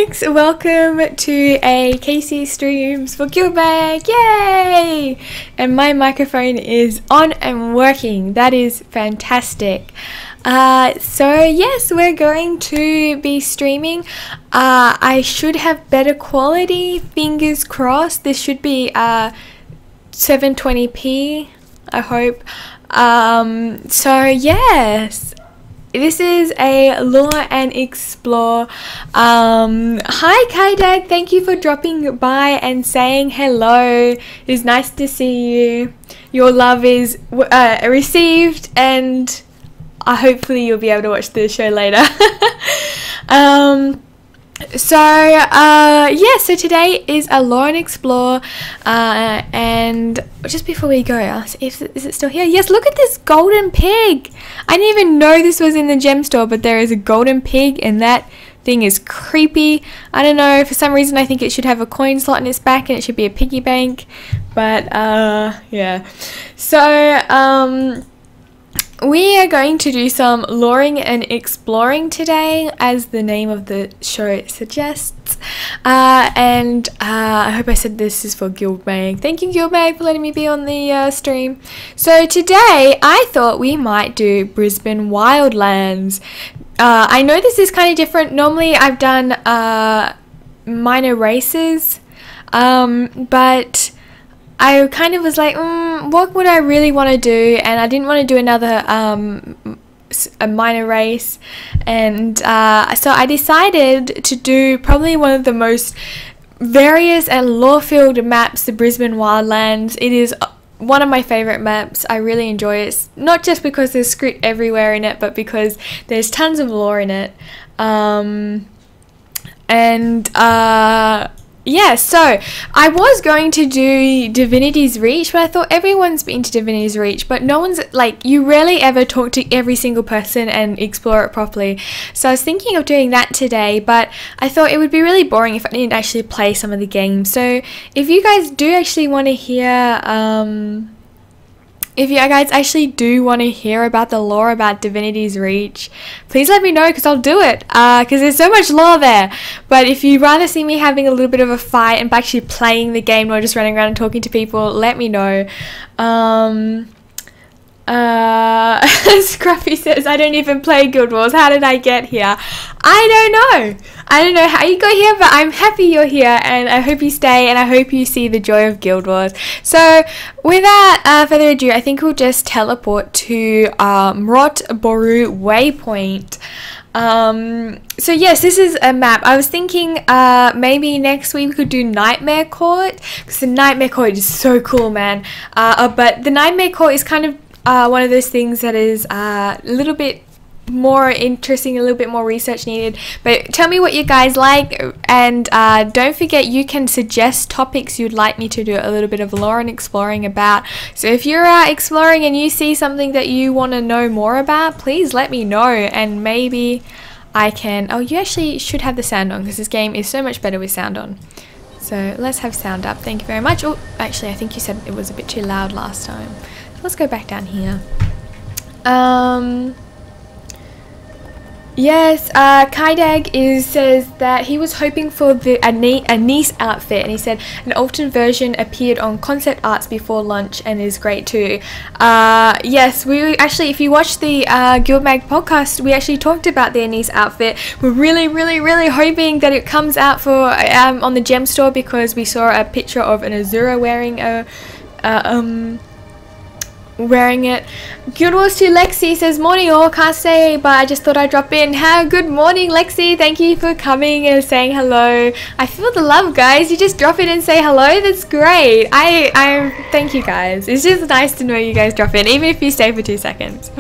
folks, welcome to a Kaysee streams for Guildbag, yay! And my microphone is on and working, that is fantastic. So yes, we're going to be streaming. I should have better quality, fingers crossed. This should be 720p, I hope. So yes. This is a lure and explore. Hi Kaidag, thank you for dropping by and saying hello. It is nice to see you. Your love is received, and hopefully you'll be able to watch the show later. So today is a lure and explore, and just before we go, is it still here? Yes, look at this golden pig. I didn't even know this was in the gem store, but there is a golden pig, and that thing is creepy. I don't know, for some reason I think it should have a coin slot in its back and it should be a piggy bank, but yeah. So we are going to do some luring and exploring today, as the name of the show suggests. And I hope I said this is for Guildbag. Thank you, Guildbag, for letting me be on the stream. So today, I thought we might do Brisban Wildlands. I know this is kind of different. Normally, I've done minor races, but I kind of was like, what would I really want to do? And I didn't want to do another a minor race, and so I decided to do probably one of the most various and lore-filled maps, the Brisban Wildlands. It is one of my favourite maps. I really enjoy it, not just because there's skritt everywhere in it, but because there's tons of lore in it. Yeah, so I was going to do Divinity's Reach, but I thought everyone's been to Divinity's Reach, but no one's, like, you rarely ever talk to every single person and explore it properly. So I was thinking of doing that today, but I thought it would be really boring if I didn't actually play some of the games. So if you guys do actually want to hear, if you guys actually do want to hear about the lore about Divinity's Reach, please let me know, because I'll do it, because there's so much lore there. But if you'd rather see me having a little bit of a fight and actually playing the game, not just running around and talking to people, let me know. Scruffy says, I don't even play Guild Wars. How did I get here? I don't know how you got here, but I'm happy you're here, and I hope you stay, and I hope you see the joy of Guild Wars. So without further ado, I think we'll just teleport to Mora Boru waypoint. So yes, this is a map. I was thinking maybe next week we could do Nightmare Court, because the Nightmare Court is so cool, man. But the Nightmare Court is kind of one of those things that is a little bit more interesting, a little bit more research needed. But tell me what you guys like, and don't forget you can suggest topics you'd like me to do a little bit of lore and exploring about. So if you're exploring and you see something that you want to know more about, please let me know, and maybe I can... Oh, you actually should have the sound on, because this game is so much better with sound on. So let's have sound up. Thank you very much. Oh, actually I think you said it was a bit too loud last time. Let's go back down here. Yes, Kaidag says that he was hoping for a niece outfit, and he said an alternate version appeared on concept arts before lunch and is great too. Yes, we actually, if you watch the Guildbag podcast, we actually talked about their niece outfit. We're really hoping that it comes out for on the gem store, because we saw a picture of an Azura wearing it. Guild Wars 2 Lexi says, morning all, can't say, but I just thought I'd drop in. Good morning, Lexi. Thank you for coming and saying hello. I feel the love, guys. You just drop in and say hello. That's great. I thank you guys. It's just nice to know you guys drop in, even if you stay for 2 seconds.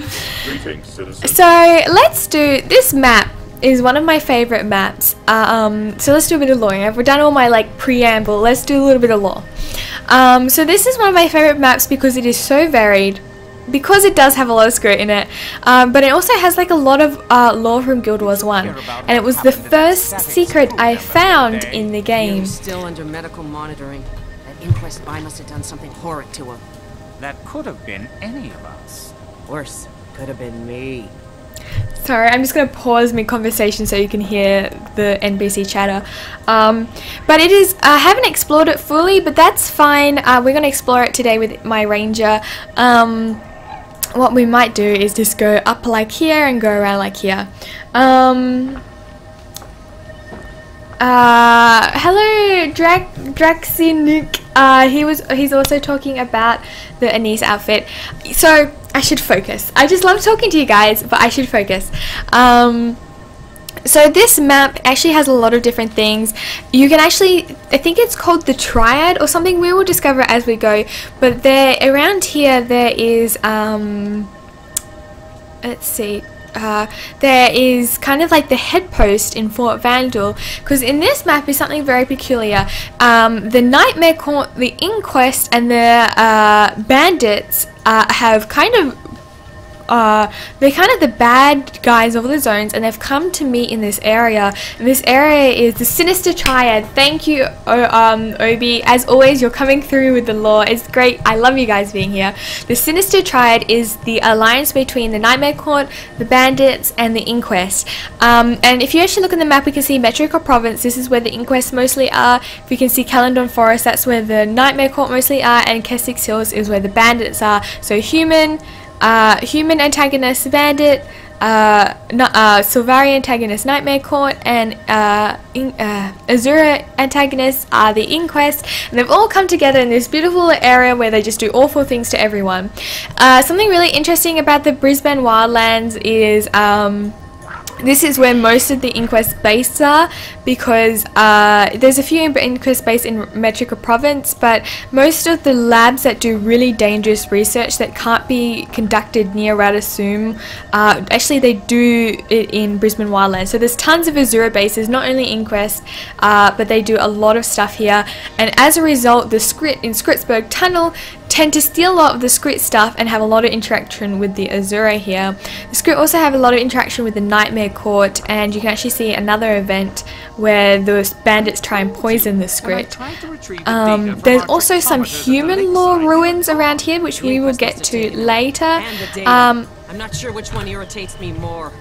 Greetings, citizen. So let's do this map. Is one of my favorite maps. So let's do a bit of lore. I've done all my like preamble. Let's do a little bit of lore. So this is one of my favorite maps because it is so varied, because it does have a lot of skritt in it, but it also has like a lot of lore from Guild Wars 1, and it was the first secret I found in the game. Still under medical monitoring. That inquest spy must have done something horrid to him. That could have been any of us. Worse, could have been me. Sorry, I'm just going to pause mid-conversation so you can hear the NPC chatter. But it is, I haven't explored it fully, but that's fine. We're going to explore it today with my ranger. What we might do is just go up like here and go around like here. Hello, Nook. He's also talking about the Anise outfit. So I should focus. I just love talking to you guys, but I should focus. So this map actually has a lot of different things. You can actually, I think it's called the Triad or something. We will discover it as we go. But there, around here, there is let's see. There is kind of like the head post in Fort Vandal, because in this map is something very peculiar. The Nightmare Court, the Inquest, and the bandits have kind of they're kind of the bad guys of the zones, and they've come to meet in this area. And this area is the Sinister Triad. Thank you, Obi. As always, you're coming through with the lore. It's great. I love you guys being here. The Sinister Triad is the alliance between the Nightmare Court, the bandits, and the Inquest. And if you actually look on the map, we can see Metrica Province. This is where the Inquest mostly are. If you can see Caledon Forest, that's where the Nightmare Court mostly are, and Keswick Hills is where the bandits are. So human antagonist bandit, Silvari antagonist Nightmare Court, and Azura antagonists are the Inquest, and they've all come together in this beautiful area where they just do awful things to everyone. Something really interesting about the Brisban Wildlands is this is where most of the Inquest bases are, because there's a few Inquest bases in Metrica Province, but most of the labs that do really dangerous research that can't be conducted near Radasum, actually they do it in Brisban Wildlands. So there's tons of Azura bases, not only Inquest, but they do a lot of stuff here, and as a result the skritt in Skritsburg Tunnel tend to steal a lot of the skritt stuff and have a lot of interaction with the Azura here. The skritt also have a lot of interaction with the Nightmare Court, and you can actually see another event where those bandits try and poison the skritt. There's also some human lore ruins around here, which we will get to later. I'm not sure which one irritates me more.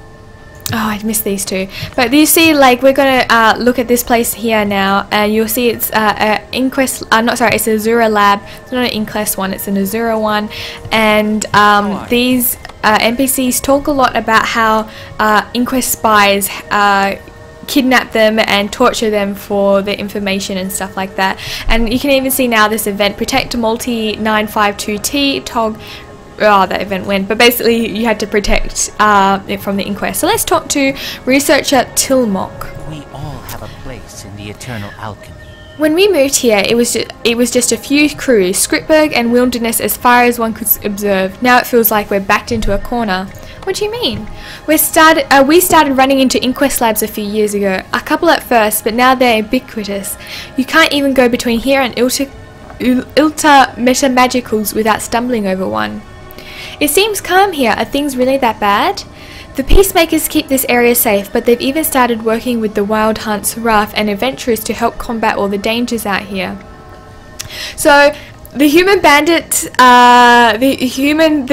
Oh, I missed these two. But you see, like, we're gonna look at this place here now, and you'll see it's Inquest. Not sorry, it's an Azura lab. It's not an Inquest one. It's an Azura one. And these NPCs talk a lot about how Inquest spies kidnap them and torture them for their information and stuff like that. And you can even see now this event, Protect Multi 952T Tog. Oh, that event went, but basically you had to protect it from the Inquest. So let's talk to researcher Tilmok. We all have a place in the eternal alchemy. When we moved here, it was just a few crews, Skrittberg and Wilderness, as far as one could observe. Now it feels like we're backed into a corner. What do you mean? We started running into Inquest labs a few years ago. A couple at first, but now they're ubiquitous. You can't even go between here and Ilta Metamagicals without stumbling over one. It seems calm here. Are things really that bad? The peacemakers keep this area safe, but they've even started working with the Wild Hunts, Rough, and Adventurers to help combat all the dangers out here. So the human bandits, the human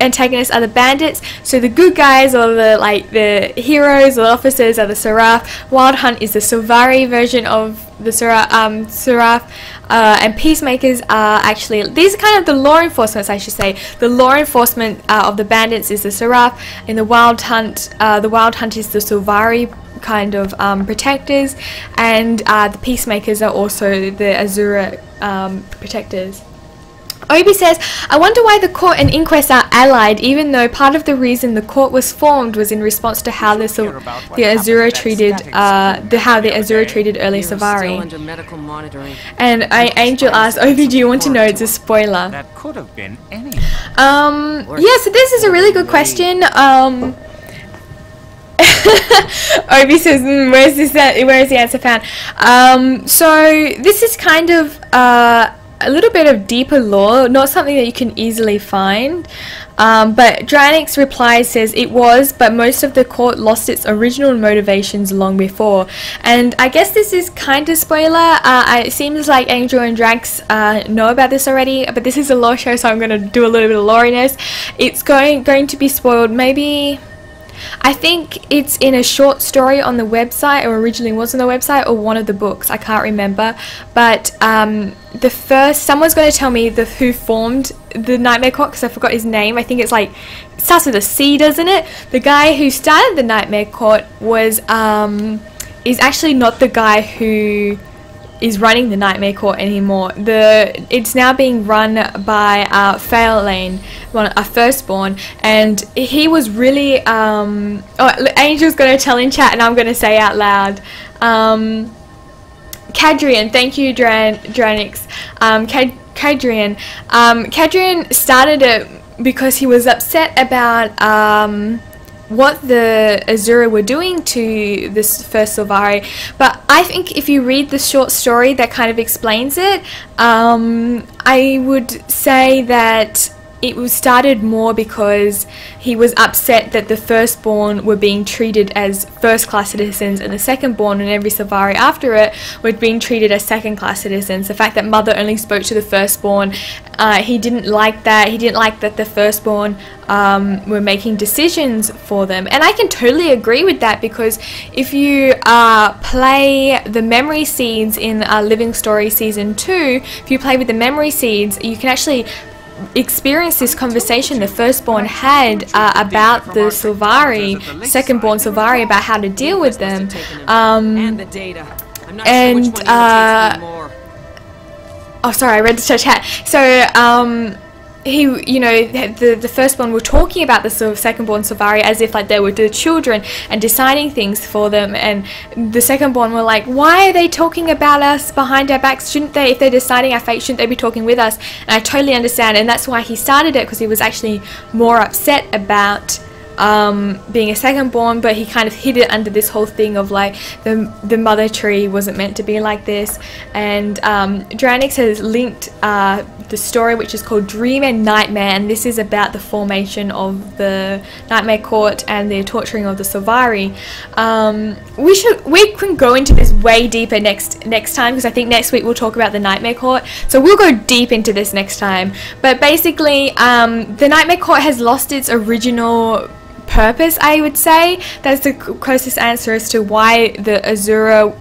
antagonists are the bandits. So the good guys, or the heroes or officers, are the Seraph. Wild Hunt is the Silvari version of the Seraph. And peacemakers are actually, these are kind of the law enforcement, I should say. The law enforcement of the bandits is the Seraph, and the Wild Hunt is the Silvari kind of protectors, and the peacemakers are also the Azura protectors. Obi says, I wonder why the court and Inquest are allied, even though part of the reason the court was formed was in response to how the Azura treated early Silvari. And Angel asks, Obi, do you want to know? It's a spoiler. That could have been anything. Yeah, so this is a really good question. Obi says, where is the answer found? So this is kind of a little bit of deeper lore, not something that you can easily find. But Dranic's reply says it was, but most of the court lost its original motivations long before. And I guess this is kind of spoiler. It seems like Angel and Drax know about this already, but this is a lore show, so I'm going to do a little bit of loriness. It's going to be spoiled. Maybe, I think it's in a short story on the website, or originally was on the website, or one of the books. I can't remember. But someone's going to tell me who formed the Nightmare Court, because I forgot his name. I think it's like, it starts with a C, doesn't it? The guy who started the Nightmare Court is actually not the guy who is running the Nightmare Court anymore. It's now being run by Fairlane, a firstborn, and he was really Angel's going to tell in chat and I'm going to say out loud. Cadrian, thank you, Dranix. Cadrian started it because he was upset about what the Azura were doing to this first Sylvari, but I think if you read the short story that kind of explains it, I would say that it was started more because he was upset that the firstborn were being treated as first-class citizens and the secondborn and every Sylvari after it were being treated as second-class citizens. The fact that Mother only spoke to the firstborn, he didn't like that. He didn't like that the firstborn were making decisions for them. And I can totally agree with that, because if you play the memory seeds in Living Story Season 2, if you play with the memory seeds, you can actually experience this conversation the firstborn had about the Sylvari, secondborn Sylvari, about how to deal with them. Oh, sorry, I read the chat. So, the firstborn were talking about the sort of secondborn Sylvari as if like they were the children and deciding things for them, and the secondborn were like, why are they talking about us behind our backs? Shouldn't they, if they're deciding our fate, shouldn't they be talking with us? And I totally understand, and that's why he started it, because he was actually more upset about being a secondborn, but he kind of hid it under this whole thing of like the mother tree wasn't meant to be like this. And Dranix has linked the story, which is called Dream and Nightmare, and this is about the formation of the Nightmare Court and the torturing of the Sylvari. We can go into this way deeper next time, because I think next week we'll talk about the Nightmare Court, so we'll go deep into this next time. But basically, the Nightmare Court has lost its original purpose, I would say. That's the closest answer as to why the Azura,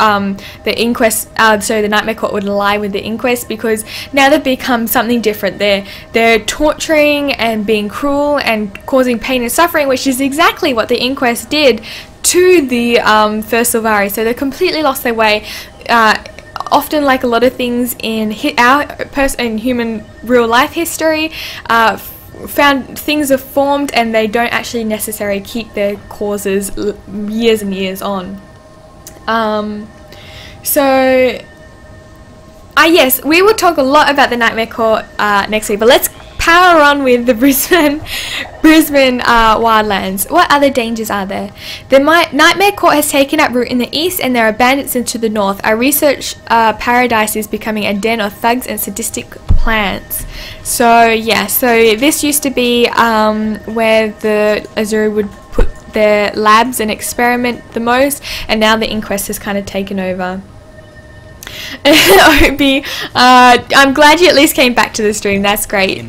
the Inquest, so the Nightmare Court would ally with the Inquest, because now they've become something different. They're torturing and being cruel and causing pain and suffering, which is exactly what the Inquest did to the first Sylvari. So they completely lost their way. Often, like a lot of things in human real life history, found things are formed and they don't actually necessarily keep their causes years and years on. Yes, we will talk a lot about the Nightmare Court next week, but let's power on with the Brisban Wildlands. What other dangers are there? The Nightmare Court has taken up root in the east, and there are bandits into the north. Our research paradise is becoming a den of thugs and sadistic plants. So yeah, so this used to be where the Azura would put their labs and experiment the most, and now the Inquest has kind of taken over. Obi, I'm glad you at least came back to the stream. That's great.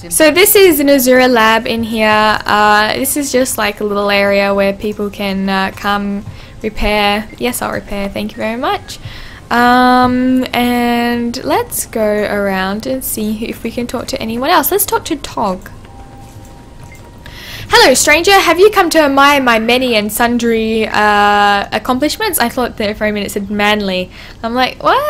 So this is an Azura lab in here. This is just like a little area where people can come repair. Yes, I'll repair. Thank you very much. And let's go around and see if we can talk to anyone else. Let's talk to Tog. Hello, stranger. Have you come to admire my many and sundry accomplishments? I thought there for a minute it said manly. I'm like, what?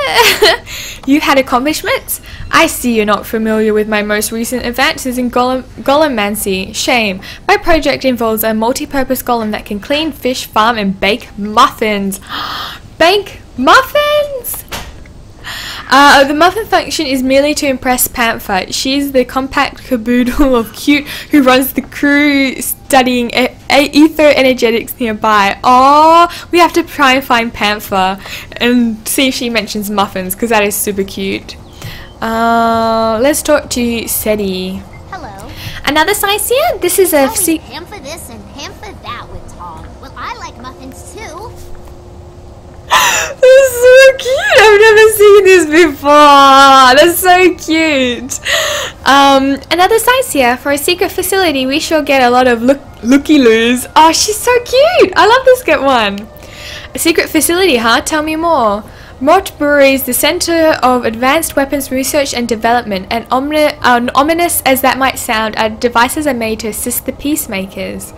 You had accomplishments? I see you're not familiar with my most recent advances in golemmancy. Shame. My project involves a multi-purpose golem that can clean, fish, farm, and bake muffins. Bake muffins? The muffin function is merely to impress Panther. She's the compact caboodle of cute who runs the crew studying ether energetics nearby. Oh, we have to try and find Panther and see if she mentions muffins, because that is super cute. Let's talk to Seti. Hello. Another sightseer? This is a... Ham for this and ham for that with Tom. Well, I like muffins too. This is so cute. I've never seen this before. That's so cute. Another sightseer. For a secret facility, we sure get a lot of looky-loos. Oh, she's so cute. I love this one. A secret facility, huh? Tell me more. Mora Boru is the center of advanced weapons research and development, and ominous as that might sound, our devices are made to assist the peacemakers.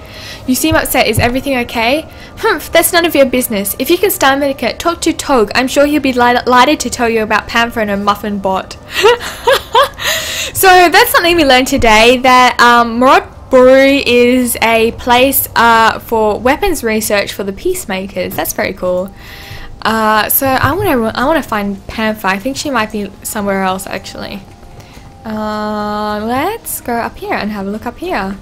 You seem upset. Is everything okay? Humph, that's none of your business. If you can stomach it, talk to Tog. I'm sure he'll be delighted to tell you about Panther and her muffin bot. So that's something we learned today, that Mora Boru is a place for weapons research for the peacemakers. That's very cool. So I wanna find Panther. I think she might be somewhere else actually. Let's go up here and have a look up here.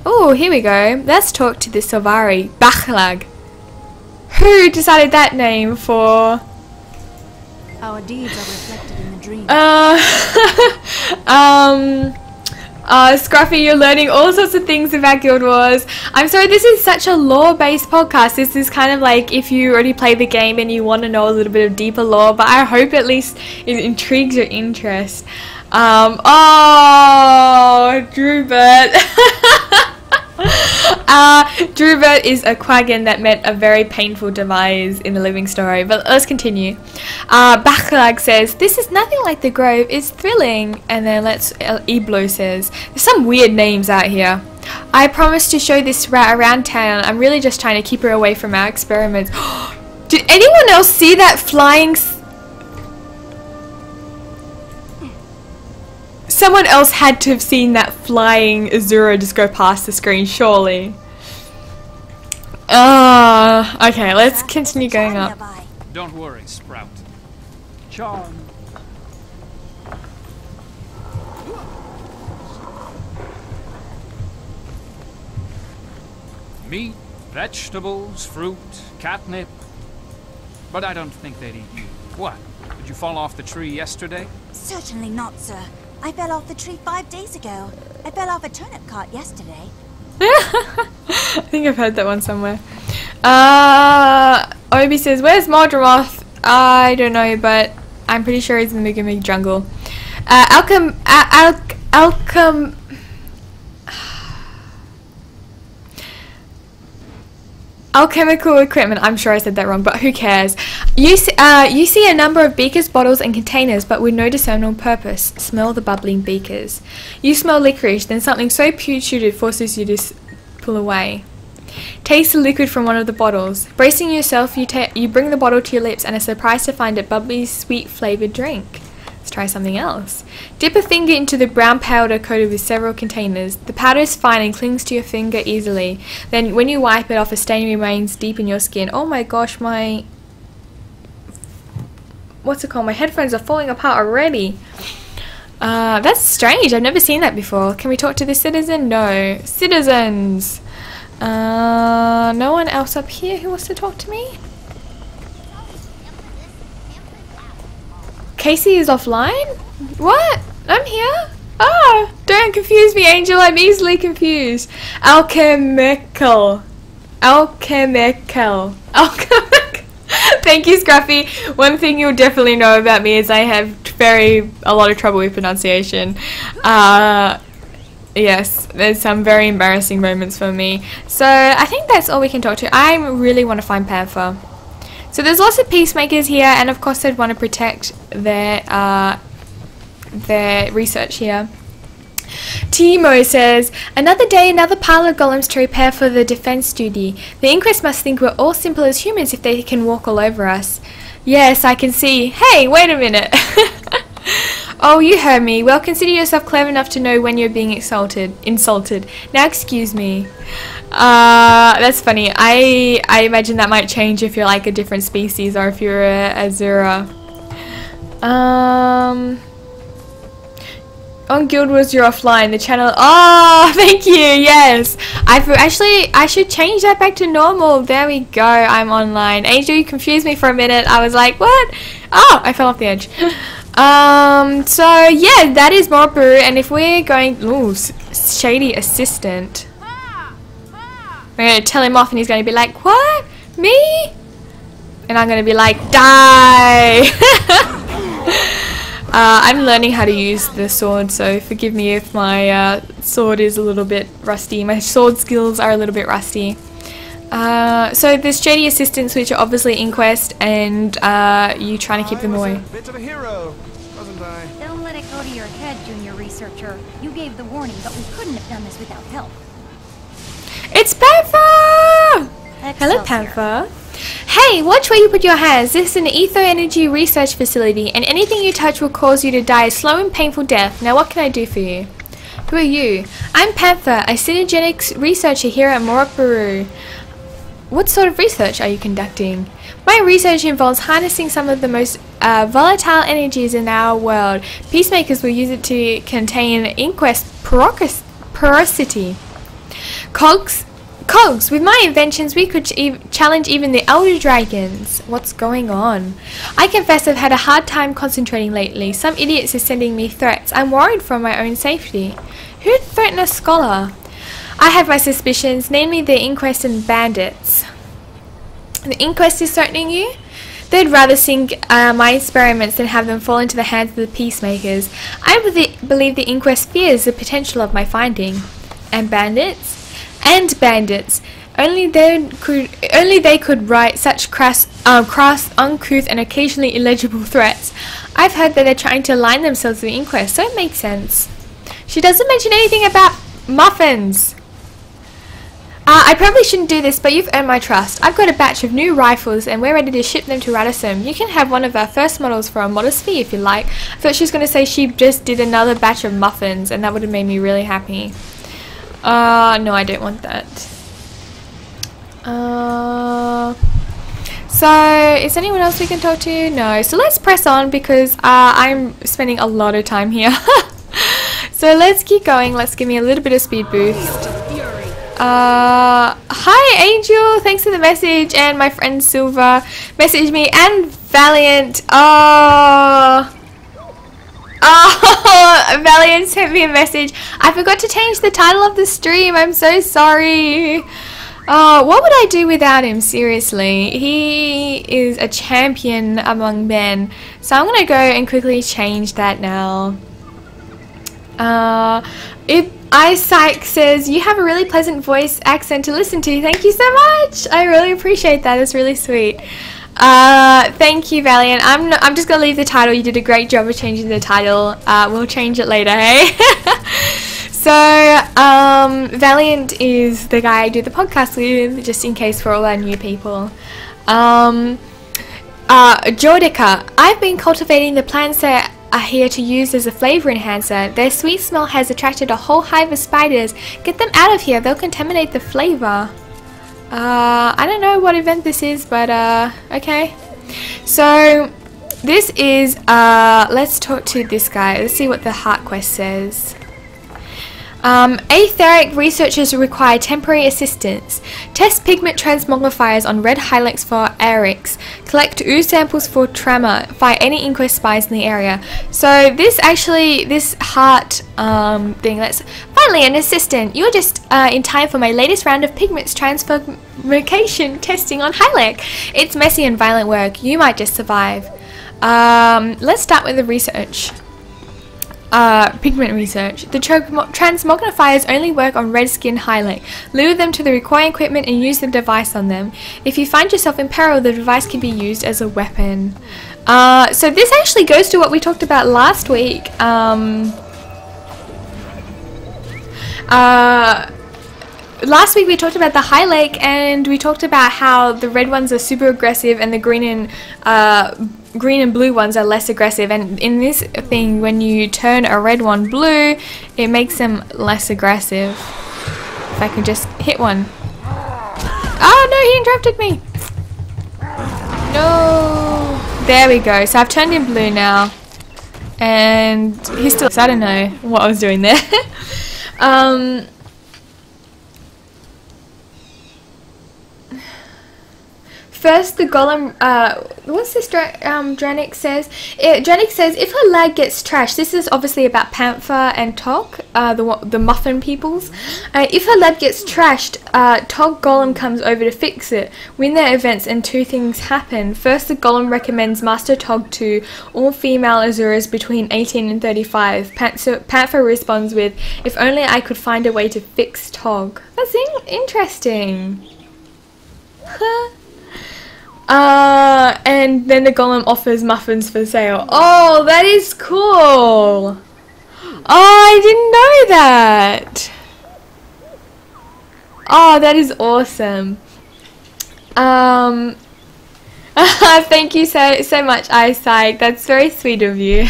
Oh, here we go. Let's talk to the Silvari Bachlag. Who decided that name for? Our deeds are reflected in the dream. Scruffy, you're learning all sorts of things about Guild Wars. I'm sorry, this is such a lore-based podcast. This is kind of like if you already played the game and you want to know a little bit of deeper lore, but I hope at least it intrigues your interest. Oh, Drewbert. Drewbert is a quaggan that met a very painful demise in the living story, but let's continue. Bachlag says, this is nothing like the Grove, it's thrilling. And then Eblo says, there's some weird names out here. I promised to show this rat around town. I'm really just trying to keep her away from our experiments. Did anyone else see that flying... Someone else had to have seen that flying Azura just go past the screen, surely. Okay, let's continue going up. Don't worry, Sprout. Charm. Meat, vegetables, fruit, catnip. But I don't think they'd eat you. What? Did you fall off the tree yesterday? Certainly not, sir. I fell off the tree 5 days ago. I fell off a turnip cart yesterday. I think I've heard that one somewhere. Obi says, where's Mordramoth? I don't know, but I'm pretty sure he's in the Mugami jungle. Alchemical equipment. I'm sure I said that wrong, but who cares? You see a number of beakers, bottles, and containers, but with no discernible purpose. Smell the bubbling beakers. You smell licorice, then something so putrid forces you to pull away. Taste the liquid from one of the bottles. Bracing yourself, you bring the bottle to your lips and are surprised to find it bubbly, sweet flavoured drink. Let's try something else. Dip a finger into the brown powder coated with several containers. The powder is fine and clings to your finger easily. Then when you wipe it off, a stain remains deep in your skin. Oh my gosh, my... What's it called? My headphones are falling apart already. That's strange. I've never seen that before. Can we talk to the citizen? No. Citizens! No one else up here who wants to talk to me? Kaysee is offline? What? I'm here? Oh, don't confuse me, Angel. I'm easily confused. Alchemical. Thank you, Scruffy. One thing you'll definitely know about me is I have a lot of trouble with pronunciation. Yes, there's some very embarrassing moments for me. So I think that's all we can talk to. I really want to find Panther. So there's lots of peacemakers here, and of course they'd want to protect their research here. Timo says, another day, another pile of golems to repair for the defense duty. The Inquest must think we're all simple as humans if they can walk all over us. Yes, I can see. Hey, wait a minute. Oh, you heard me. Well, consider yourself clever enough to know when you're being insulted. Now, excuse me. That's funny. I imagine that might change if you're like a different species or if you're a Azura. On Guild Wars, you're offline. The channel. Oh, thank you. Yes. I should change that back to normal. There we go. I'm online. Angel, you confused me for a minute. I was like, what? Oh, I fell off the edge. So yeah, that is Mora Boru, and if we're going, ooh, shady assistant. We're going to tell him off and he's going to be like, what? Me? And I'm going to be like, die! I'm learning how to use the sword, so forgive me if my sword is a little bit rusty. My sword skills are a little bit rusty. So there's shady assistants, which are obviously Inquest, and you trying to keep them away. Bit of a hero, wasn't I? Don't let it go to your head, Junior Researcher. You gave the warning, but we couldn't have done this without help. It's Panther! Hello, Excelsior. Panther. Hey, watch where you put your hands. This is an ether energy research facility, and anything you touch will cause you to die a slow and painful death. Now, what can I do for you? Who are you? I'm Panther, a synergetics researcher here at Mora Boru. What sort of research are you conducting? My research involves harnessing some of the most volatile energies in our world. Peacemakers will use it to contain Inquest porosity. Cogs, with my inventions we could challenge even the elder dragons. What's going on? I confess I've had a hard time concentrating lately. Some idiots are sending me threats. I'm worried for my own safety. Who'd threaten a scholar? I have my suspicions, namely the Inquest and bandits. The Inquest is threatening you? They'd rather sink my experiments than have them fall into the hands of the Peacemakers. I believe the Inquest fears the potential of my finding. And bandits? And bandits. Only they could write such crass, uncouth, and occasionally illegible threats. I've heard that they're trying to align themselves with the Inquest, so it makes sense. She doesn't mention anything about muffins. I probably shouldn't do this, but you've earned my trust. I've got a batch of new rifles, and we're ready to ship them to Radisson. You can have one of our first models for a modest fee if you like. I thought she was going to say she just did another batch of muffins, and that would have made me really happy. No, I don't want that. So, is anyone else we can talk to? No. So let's press on because I'm spending a lot of time here. So let's keep going. Let's give me a little bit of speed boost. Hi Angel, thanks for the message, and my friend Silver messaged me, and Valiant. Valiant sent me a message. I forgot to change the title of the stream. I'm so sorry. What would I do without him? Seriously, he is a champion among men. So I'm gonna go and quickly change that now. Psych says, you have a really pleasant voice accent to listen to. Thank you so much. I really appreciate that. It's really sweet. Thank you, Valiant. I'm just gonna leave the title. You did a great job of changing the title. We'll change it later, hey? So, Valiant is the guy I do the podcast with, just in case for all our new people. Jordica, I've been cultivating the plants that are here to use as a flavor enhancer. Their sweet smell has attracted a whole hive of spiders. Get them out of here, they'll contaminate the flavor. I don't know what event this is, but okay. So this is let's talk to this guy. Let's see what the heart quest says. Aetheric researchers require temporary assistance. Test pigment transmogrifiers on red hylex for Arix. Collect ooze samples for Tremor. Fight any Inquest spies in the area. So this heart thing, that's finally an assistant. You're just in time for my latest round of pigments transmogrification testing on Hylek. It's messy and violent work. You might just survive. Let's start with the research. Pigment research. The transmogrifiers only work on red skin highlight. Lure them to the required equipment and use the device on them. If you find yourself in peril, the device can be used as a weapon. So this actually goes to what we talked about last week. Last week we talked about the High Lake, and we talked about how the red ones are super aggressive and the green and blue ones are less aggressive, and in this thing when you turn a red one blue it makes them less aggressive. If I can just hit one. Oh no, he interrupted me. No. There we go. So I've turned him blue now, and he's still, so I don't know what I was doing there. First, the golem. What's this? Dranik says. Dranik says if her leg gets trashed. This is obviously about Panther and Tog, the muffin peoples. If her leg gets trashed, Tog Golem comes over to fix it. Win their events, and two things happen. First, the Golem recommends Master Tog to all female Azuras between 18 and 35. Panther responds with, "If only I could find a way to fix Tog." That's interesting. And then the golem offers muffins for sale. Oh, that is cool. Oh, I didn't know that. Oh, that is awesome. Thank you so much, Eyesight. That's very sweet of you.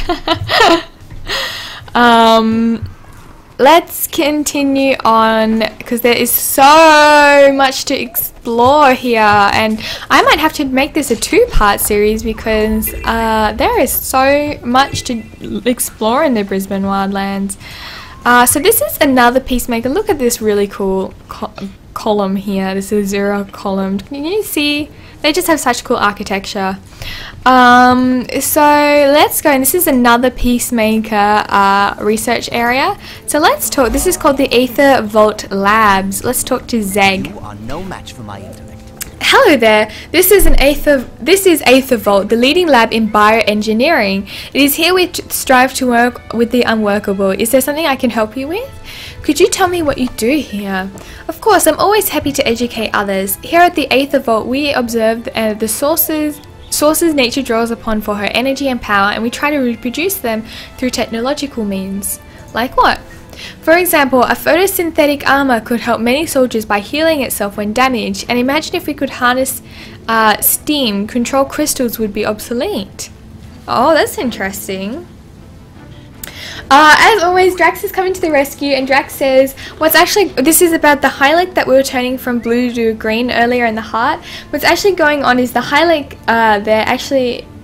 Let's continue on because there is so much to explore here, and I might have to make this a two-part series because there is so much to explore in the Brisban Wildlands. So this is another peacemaker. Look at this really cool column here. This is Azura column. Can you see? They just have such cool architecture. So let's go, and this is another peacemaker research area. So let's talk. This is called the Aether Vault Labs. Let's talk to Zeg. You are no match for my intellect. Hello there. This is Aether Vault, the leading lab in bioengineering. It is here we strive to work with the unworkable. Is there something I can help you with? Could you tell me what you do here? Of course, I'm always happy to educate others. Here at the Aether Vault, we observe the sources nature draws upon for her energy and power, and we try to reproduce them through technological means. Like what? For example, a photosynthetic armor could help many soldiers by healing itself when damaged, and imagine if we could harness steam, control crystals would be obsolete. Oh, that's interesting. As always, Drax is coming to the rescue, and Drax says, this is about the highlight that we were turning from blue to green earlier in the heart. What's actually going on is the highlight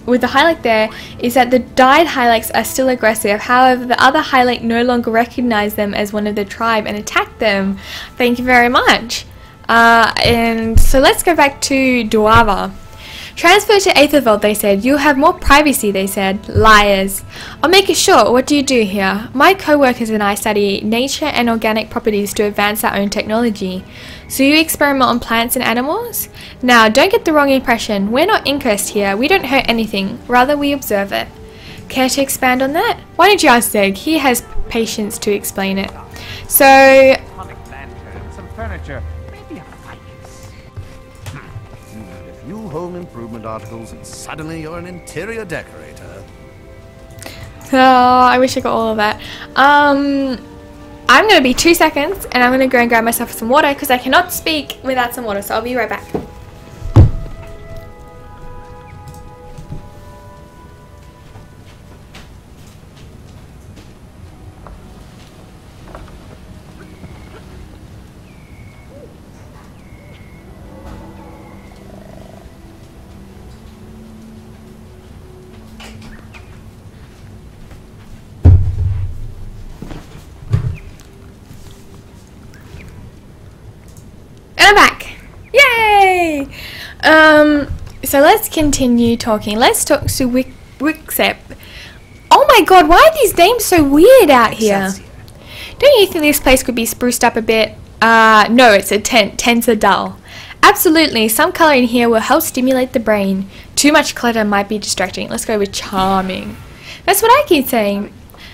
with the highlight there is that the dyed highlights are still aggressive. However, the other highlight no longer recognize them as one of the tribe and attack them. Thank you very much. And so let's go back to Duava. Transfer to Aether Vault, they said. You'll have more privacy, they said. Liars. I'll make it short. What do you do here? My co-workers and I study nature and organic properties to advance our own technology. So you experiment on plants and animals? Now, don't get the wrong impression. We're not incest here. We don't hurt anything. Rather, we observe it. Care to expand on that? Why don't you ask Zeg? He has patience to explain it. So... some furniture. Few home improvement articles and suddenly you're an interior decorator. Oh, I wish I got all of that. I'm gonna be 2 seconds and I'm gonna go and grab myself some water because I cannot speak without some water, so I'll be right back. And I'm back! Yay! So let's continue talking. Let's talk to Wixep. Oh my god, why are these names so weird out here? Don't you think this place could be spruced up a bit? No, it's a tent. Tents are dull. Absolutely, some colour in here will help stimulate the brain. Too much clutter might be distracting. Let's go with charming. That's what I keep saying.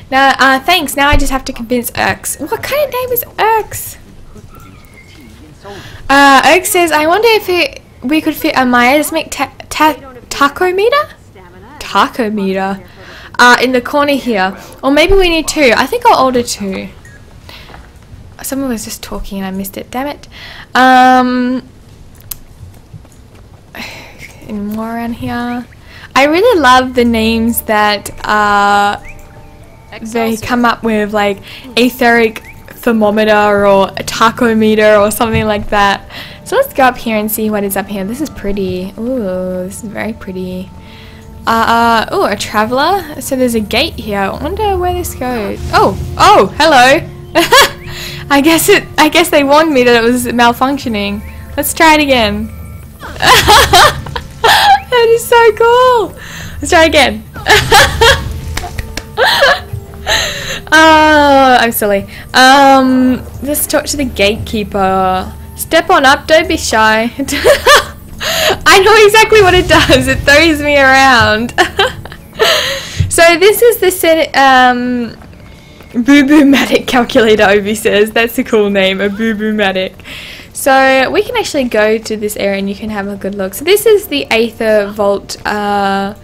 Now, thanks. Now I just have to convince Urx. What kind of name is Urx? Urx says, I wonder if we could fit a miasmic tachometer? Tachometer? In the corner here. Or maybe we need two. I think I'll order two. Someone was just talking and I missed it. Damn it. And more around here. I really love the names that they come up with, like etheric thermometer or a tachometer or something like that. So let's go up here and see what is up here. This is pretty. Ooh, this is very pretty. Oh, a traveler. So there's a gate here. I wonder where this goes. Oh, hello. I guess they warned me that it was malfunctioning. Let's try it again. is so cool. Let's try again. Oh, I'm silly. Let's talk to the gatekeeper. Step on up, don't be shy. I know exactly what it does. It throws me around. So this is the Boo-Boo-Matic calculator, Obi says. That's a cool name, a Boo-Boo-Matic. So we can actually go to this area and you can have a good look. So this is the Aether Vault lab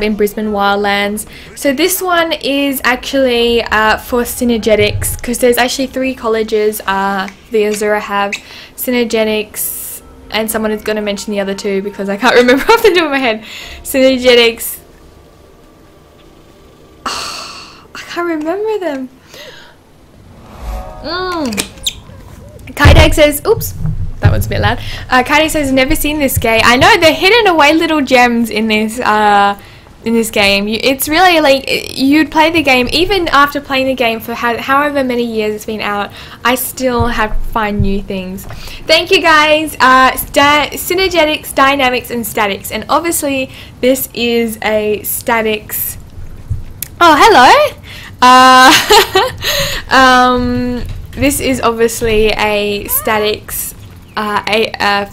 in Brisban Wildlands. So this one is actually for synergetics, because there's actually 3 colleges the Azura have. Synergetics, and someone is going to mention the other 2 because I can't remember off the top of my head. Synergetics. Oh, I can't remember them. Kaidag says, oops, that one's a bit loud. Kaidag says, never seen this game. I know, they're hidden away little gems in this game. It's really like, you'd play the game, even after playing the game for however many years it's been out, I still have to find new things. Thank you guys. Synergetics, dynamics, and statics. And obviously, this is a statics. Oh, hello. This is obviously a statics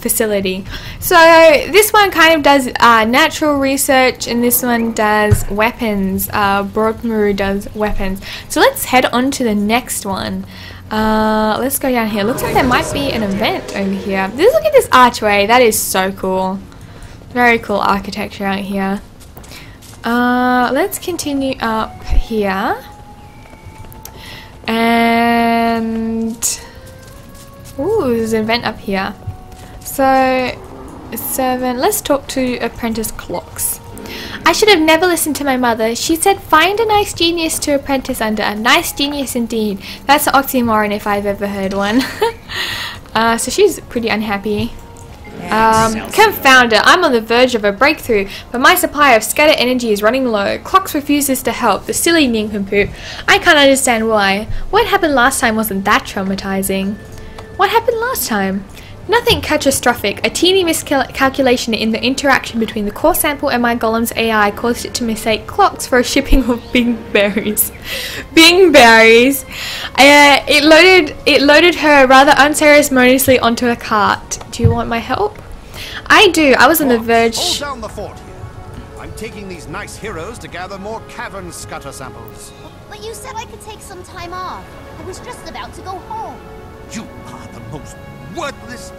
facility. So this one kind of does natural research, and this one does weapons. Broadmoor does weapons. So let's head on to the next one. Let's go down here. Looks like there might be an event over here. Look at this archway. That is so cool. Very cool architecture out here. Let's continue up here. And ooh, there's an event up here. So 7. Let's talk to apprentice clocks. I should have never listened to my mother. She said find a nice genius to apprentice under. A nice genius indeed. That's an oxymoron if I've ever heard one. So she's pretty unhappy. Confound it, I'm on the verge of a breakthrough, but my supply of scatter energy is running low. Clocks refuses to help, the silly nincompoop. I can't understand why. What happened last time wasn't that traumatizing. What happened last time? Nothing catastrophic. A teeny miscalculation in the interaction between the core sample and my golem's AI caused it to mistake clocks for a shipping of bing berries. Bing berries. It loaded her rather unceremoniously onto a cart. Do you want my help? I do. I was on the verge. Hold down the fort here. I'm taking these nice heroes to gather more cavern scutter samples. But you said I could take some time off. I was just about to go home. You are the most worthless,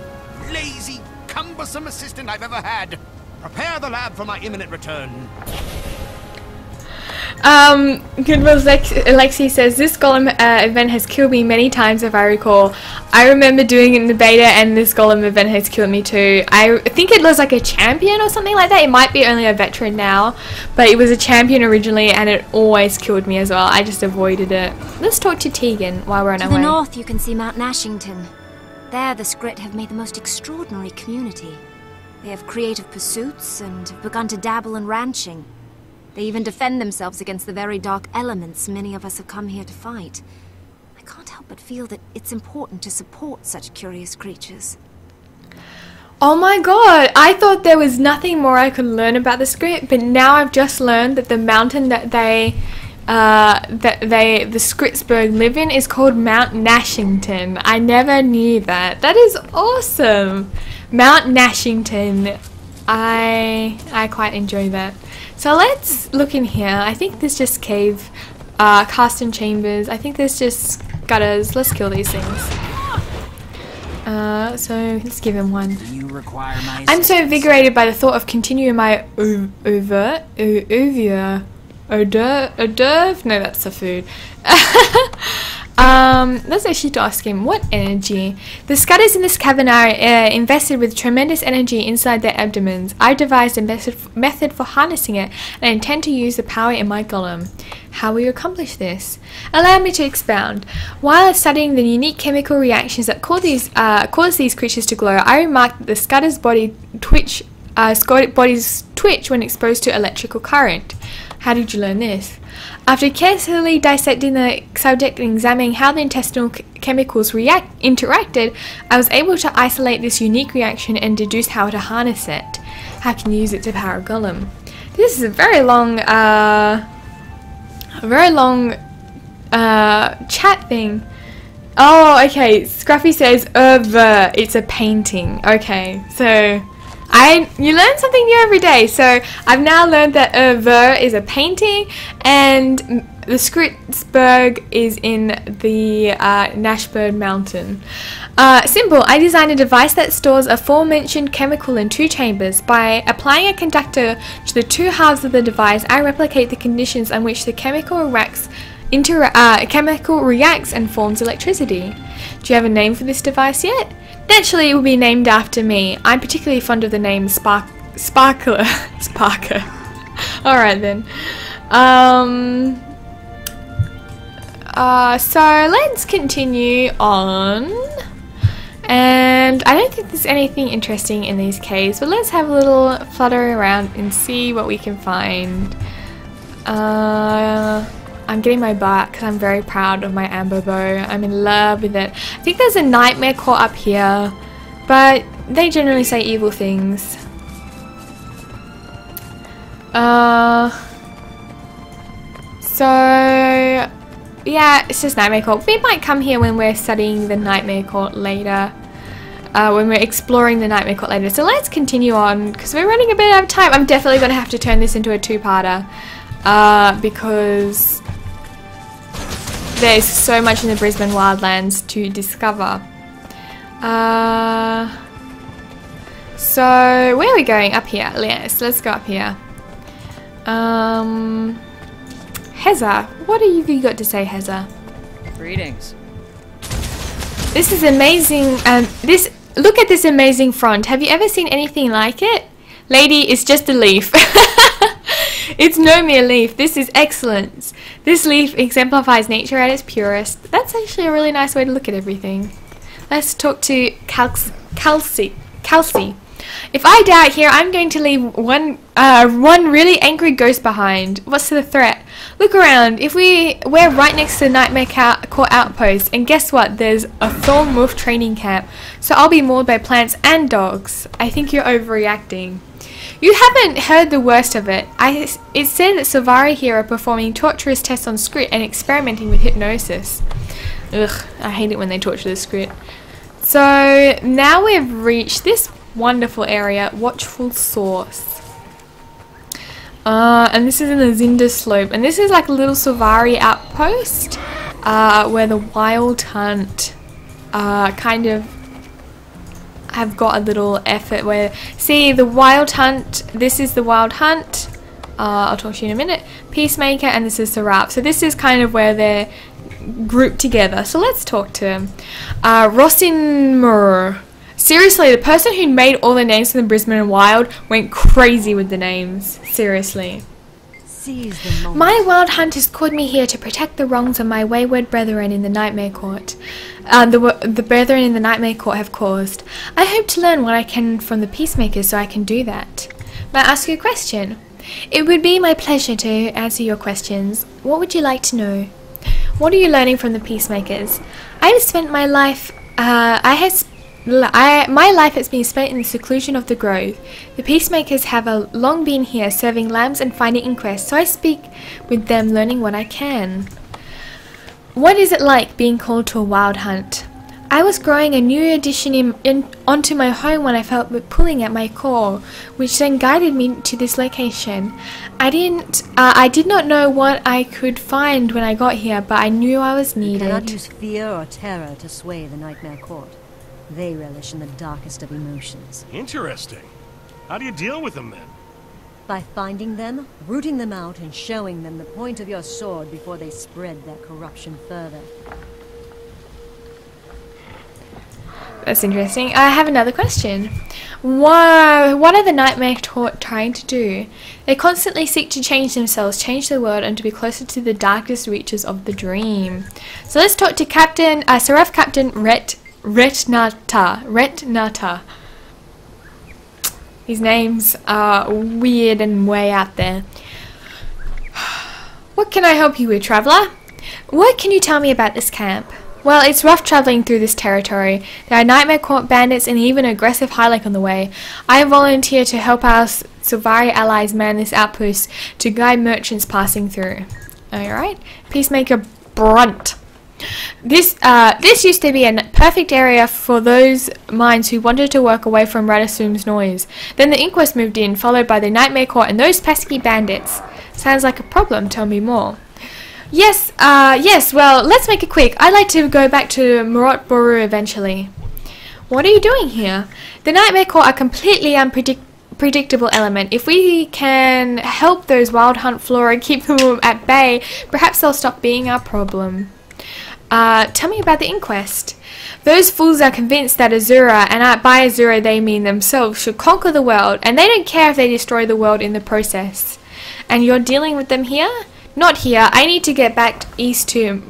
lazy, cumbersome assistant I've ever had. Prepare the lab for my imminent return. Goodwill Lexi says, this golem event has killed me many times if I recall. I remember doing it in the beta and this golem event has killed me too. I think it was like a champion or something like that. It might be only a veteran now, but it was a champion originally and it always killed me as well. I just avoided it. Let's talk to Tegan while we're on our way. To the north you can see Mount Nashington. There the skritt have made the most extraordinary community. They have creative pursuits and have begun to dabble in ranching. They even defend themselves against the very dark elements many of us have come here to fight. I can't help but feel that it's important to support such curious creatures. Oh my god, I thought there was nothing more I could learn about the skritt, but now I've just learned that the mountain that the Skritsburg live in is called Mount Nashington. I never knew that. That is awesome. Mount Nashington. I quite enjoy that. So let's look in here. I think there's just cave, casting chambers. I think there's just gutters. Let's kill these things. So let's give him one. Do you require my I'm so invigorated by the thought of continuing my oeuvre. No, that's the food. Let's actually ask him, what energy? The scutters in this cavern are invested with tremendous energy inside their abdomens. I devised a method for harnessing it and I intend to use the power in my golem. How will you accomplish this? Allow me to expound. While studying the unique chemical reactions that cause these creatures to glow, I remarked that the scutter's bodies twitch when exposed to electrical current. How did you learn this? After carefully dissecting the subject and examining how the intestinal chemicals interacted, I was able to isolate this unique reaction and deduce how to harness it. How can you use it to power a golem? This is a very long chat thing. Oh, okay. Scruffy says it's a painting. Okay, so you learn something new every day. So I've now learned that is a painting, and the Skritsberg is in the Nashbird Mountain. Simple. I designed a device that stores aforementioned chemical in 2 chambers. By applying a conductor to the 2 halves of the device, I replicate the conditions on which the chemical reacts and forms electricity. Do you have a name for this device yet? Naturally, it will be named after me. I'm particularly fond of the name Sparker. Alright then. So let's continue on. And I don't think there's anything interesting in these caves, but let's have a little flutter around and see what we can find. I'm getting my bark because I'm very proud of my amber bow. I'm in love with it. I think there's a nightmare core up here, but they generally say evil things. So yeah, it's just nightmare core. We might come here when we're studying the nightmare court later. When we're exploring the nightmare court later. So let's continue on because we're running a bit out of time. I'm definitely going to have to turn this into a 2-parter because there's so much in the Brisban Wildlands to discover. So where are we going? Up here. Yes, let's go up here. Heza, what have you got to say, Heza? Greetings. This is amazing. Look at this amazing front. Have you ever seen anything like it? Lady, it's just a leaf. It's no mere leaf. This is excellence. This leaf exemplifies nature at its purest. That's actually a really nice way to look at everything. Let's talk to Kaysee. If I die here, I'm going to leave one really angry ghost behind. What's the threat? Look around. We're right next to the Nightmare Court outpost, and guess what? There's a thorn wolf training camp, so I'll be mauled by plants and dogs. I think you're overreacting. You haven't heard the worst of it. It's said that Silvari here are performing torturous tests on skritt and experimenting with hypnosis. Ugh, I hate it when they torture the skritt. So now we've reached this wonderful area, Watchful Source. And this is in the Zinder Slope, and this is like a little Silvari outpost where the Wild Hunt kind of have got a little effort where, see, the Wild Hunt, this is the Wild Hunt, I'll talk to you in a minute, Peacemaker, and this is Seraph. So this is kind of where they're grouped together. So let's talk to him. Rosinmur. Seriously, the person who made all the names for the Brisban Wild went crazy with the names. Seriously. My Wild Hunt has called me here to protect the wrongs of my wayward brethren in the Nightmare Court. The brethren in the Nightmare Court have caused. I hope to learn what I can from the Peacemakers so I can do that. May I ask you a question? It would be my pleasure to answer your questions. What would you like to know? What are you learning from the Peacemakers? I have spent my life... my life has been spent in the seclusion of the grove. The Peacemakers have long been here serving lambs and finding inquests, so I speak with them learning what I can. What is it like being called to a wild hunt? I was growing a new addition onto my home when I felt it pulling at my core, which then guided me to this location. I did not know what I could find when I got here, but I knew I was needed. You cannot use fear or terror to sway the Nightmare Court. They relish in the darkest of emotions. Interesting. How do you deal with them then? By finding them, rooting them out, and showing them the point of your sword before they spread their corruption further. That's interesting. I have another question. What are the Nightmare Court trying to do? They constantly seek to change themselves, change the world, and to be closer to the darkest reaches of the dream. So let's talk to Seraph Captain Retnata. His names are weird and way out there. What can I help you with, traveller? What can you tell me about this camp? Well, it's rough travelling through this territory. There are nightmare court bandits and even aggressive Hylek on the way. I volunteer to help our Silvari allies man this outpost to guide merchants passing through. Alright. Peacemaker Brunt. This used to be a perfect area for those minds who wanted to work away from Radissum's noise. Then the Inquest moved in, followed by the Nightmare Court and those pesky bandits. Sounds like a problem, tell me more. Yes, well, let's make it quick. I'd like to go back to Mora Boru eventually. What are you doing here? The Nightmare Court are completely unpredictable element. If we can help those wild hunt flora keep them at bay, perhaps they'll stop being our problem. Tell me about the Inquest. Those fools are convinced that Azura, and by Azura they mean themselves, should conquer the world, and they don't care if they destroy the world in the process. And you're dealing with them here? Not here. I need to get back east to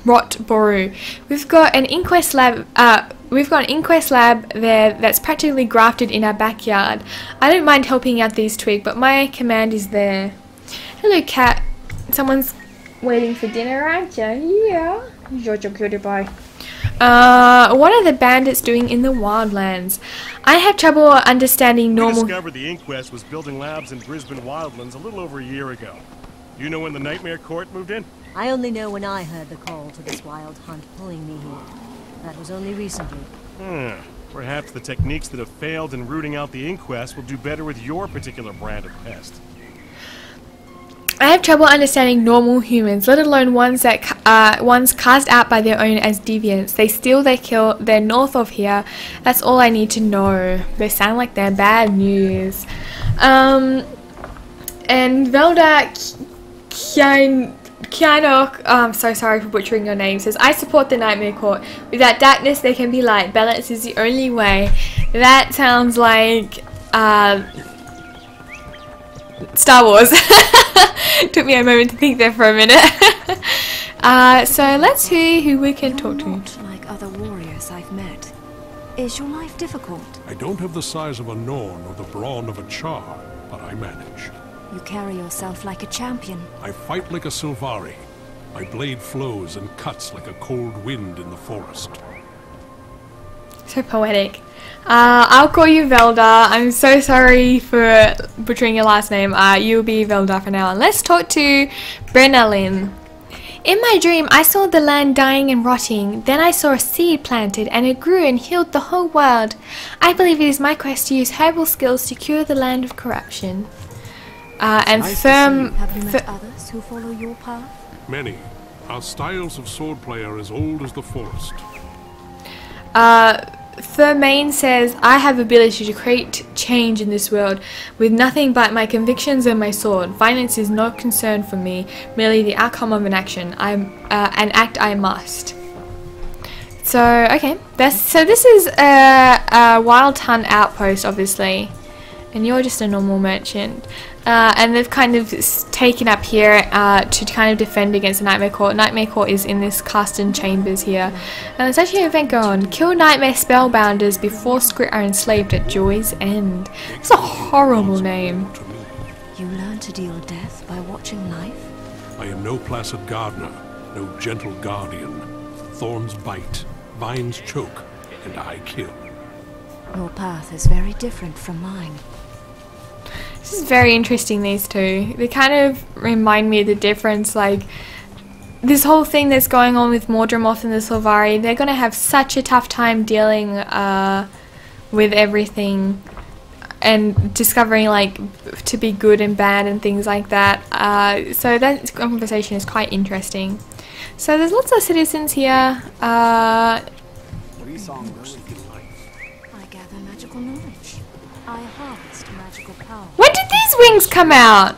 Mora Boru. We've got an Inquest lab. There that's practically grafted in our backyard. I don't mind helping out these twig, but my command is there. Hello, cat. Someone's waiting for dinner, aren't you? Yeah. You're a cutie boy. What are the bandits doing in the Wildlands? I have trouble understanding normal. We discovered the Inquest was building labs in Brisban Wildlands a little over a year ago. You know when the Nightmare Court moved in? I only know when I heard the call to this wild hunt pulling me here. That was only recently. Perhaps the techniques that have failed in rooting out the Inquest will do better with your particular brand of pest. I have trouble understanding normal humans, let alone ones cast out by their own as deviants. They steal, they kill, they're north of here. That's all I need to know. They sound like they're bad news. And Velda Kianok, I'm so sorry for butchering your name, says, I support the Nightmare Court. Without darkness there can be light. Balance is the only way. That sounds like Star Wars. Took me a moment to think there for a minute. So let's see who we can talk to. Not like other warriors I've met. Is your life difficult? I don't have the size of a Norn or the brawn of a Char, but I manage. You carry yourself like a champion. I fight like a Silvari. My blade flows and cuts like a cold wind in the forest. So poetic. I'll call you Velda. I'm so sorry for butchering your last name. You'll be Velda for now. And let's talk to Brennalin. In my dream, I saw the land dying and rotting. Then I saw a seed planted, and it grew and healed the whole world. I believe it is my quest to use herbal skills to cure the land of corruption. And nice have you met others who follow your path? Many. Our styles of swordplay are as old as the forest. Thermain says, I have ability to create change in this world with nothing but my convictions and my sword. Violence is no concern for me, merely the outcome of an action. An act I must. So, okay. So this is a wild hunt outpost, obviously. And you're just a normal merchant. And they've kind of taken up here to kind of defend against the Nightmare Court. Nightmare Court is in this casting chambers here. And there's actually an event going on. Kill Nightmare Spellbounders before skritt are enslaved at Joy's End. It's a horrible name. You learn to deal death by watching life? I am no placid gardener, no gentle guardian. Thorns bite, vines choke, and I kill. Your path is very different from mine. This is very interesting, these two. They kind of remind me of the difference, like, this whole thing that's going on with Mordramoth and the Silvari, they're going to have such a tough time dealing with everything and discovering, like, to be good and bad and things like that. So that conversation is quite interesting. So there's lots of citizens here. I gather magical knowledge. I harvest magical power. When did these wings come out?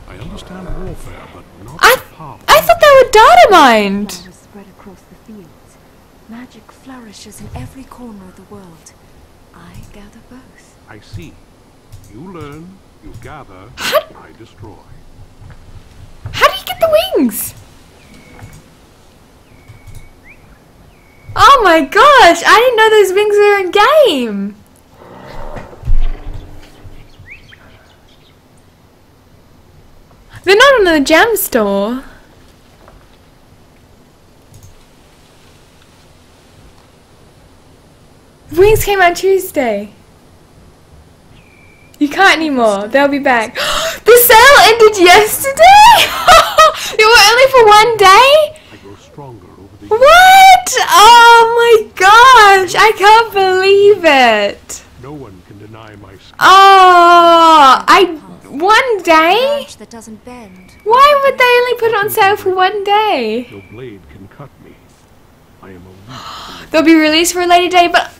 I understand warfare, but not power. I thought they were data mined. Spread across the fields. Magic flourishes in every corner of the world. I gather both. I see. You learn, you gather, I destroy. How do you get the wings? Oh my gosh, I didn't know those wings were in game. They're not on the gem store. Wings came out Tuesday. You can't anymore. They'll be back. The sale ended yesterday? It was only for 1 day? I grow stronger over the What? Oh my gosh. I can't believe it. No one can deny my skill. Oh, 1 day? That doesn't bend. Why would they only put it on sale for 1 day? No blade can cut me. I am a weak. They'll be released for a later day, but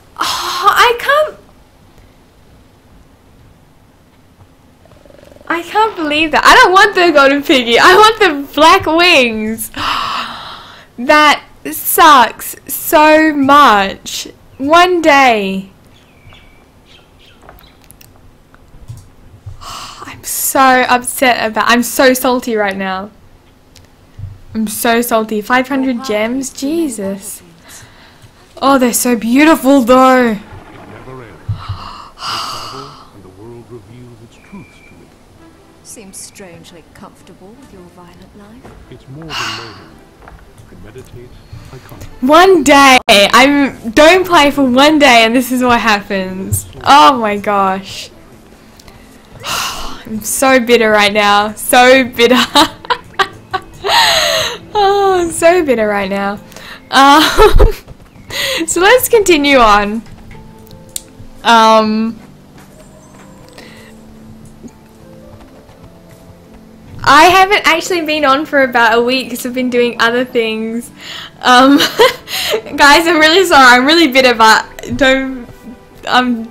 I can't believe that. I don't want the golden piggy. I want the black wings. That sucks so much. 1 day. I'm so upset about. I'm so salty right now. I'm so salty. 500 gems? Jesus. Oh, they're so beautiful though. It never ends. I travel and the world reveals its truths to me. Seems strangely comfortable with your violent life. It's more than learning. I meditate, I contemplate. 1 day. Don't play for 1 day and this is what happens. Oh my gosh. I'm so bitter right now. So bitter. Oh, I'm so bitter right now. So let's continue on. I haven't actually been on for about a week because I've been doing other things. Guys, I'm really sorry. I'm really bitter, but don't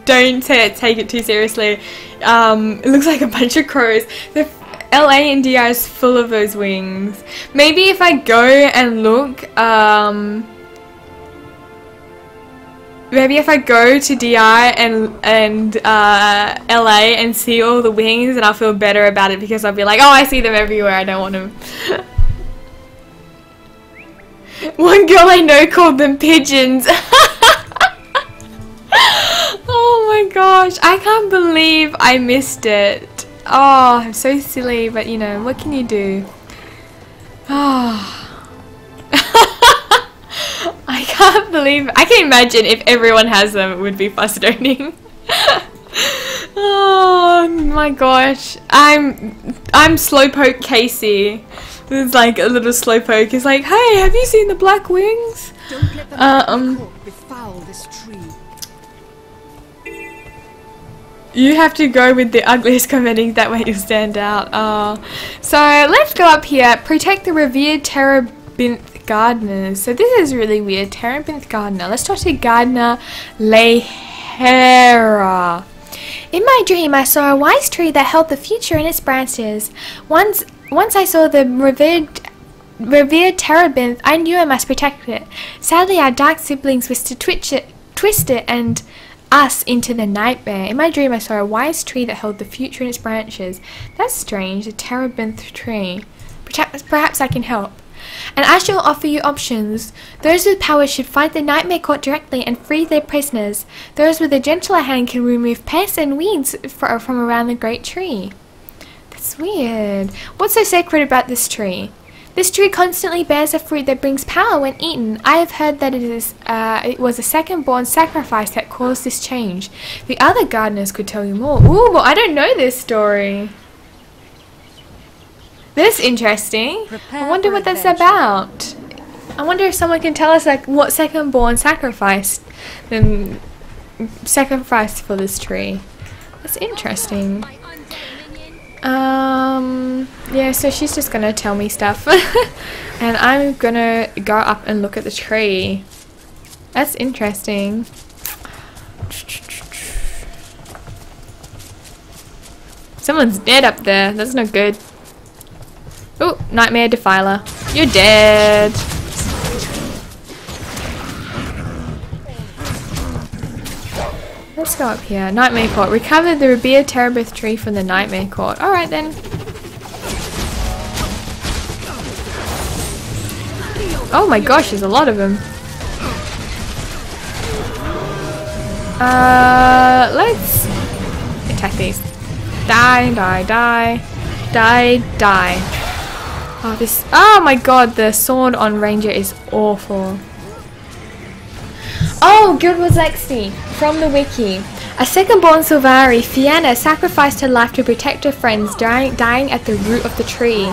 take it too seriously. It looks like a bunch of crows. The LA and DI is full of those wings. Maybe if I go and look, maybe if I go to DI and LA and see all the wings, and I'll feel better about it because I'll be like, oh, I see them everywhere. I don't want them. One girl I know called them pigeons. Oh my gosh, I can't believe I missed it. Oh, I'm so silly, but you know, what can you do? Oh. I can't believe, I can imagine if everyone has them, it would be frustrating. Oh my gosh, I'm Slowpoke Kaysee. There's like a little Slowpoke. It's like, hey, have you seen the black wings? Don't let them befoul this tree. You have to go with the ugliest cosmetics, that way you stand out. So let's go up here. Protect the Revered Terabith Gardeners. So this is really weird. Terabith Gardener. Let's talk to Gardener Lehera. In my dream, I saw a wise tree that held the future in its branches. Once I saw the Revered Terabith, I knew I must protect it. Sadly, our dark siblings wished to twist it and us into the nightmare. In my dream, I saw a wise tree that held the future in its branches. That's strange, a Terabith tree. Perhaps I can help. And I shall offer you options. Those with power should fight the Nightmare Court directly and free their prisoners. Those with a gentler hand can remove pests and weeds from around the great tree. That's weird. What's so sacred about this tree? This tree constantly bears a fruit that brings power when eaten. I have heard that it was a second-born sacrifice that caused this change. The other gardeners could tell you more. Ooh, well, I don't know this story. That's interesting. I wonder what that's about. I wonder if someone can tell us like what second-born sacrificed for this tree. That's interesting. Yeah, so she's just gonna tell me stuff. And I'm gonna go up and look at the tree. That's interesting. Someone's dead up there. That's not good. Oh, Nightmare Defiler. You're dead. Let's go up here. Nightmare Court. Recover the Revered Terabith tree from the Nightmare Court. Alright then. Oh my gosh, there's a lot of them. Let's attack these. Die, die, die. Die, die. Oh, oh my god, the sword on Ranger is awful. Oh, Guild Wars Lexi from the wiki. A second-born Sylvari, Fianna, sacrificed her life to protect her friends, dying at the root of the tree.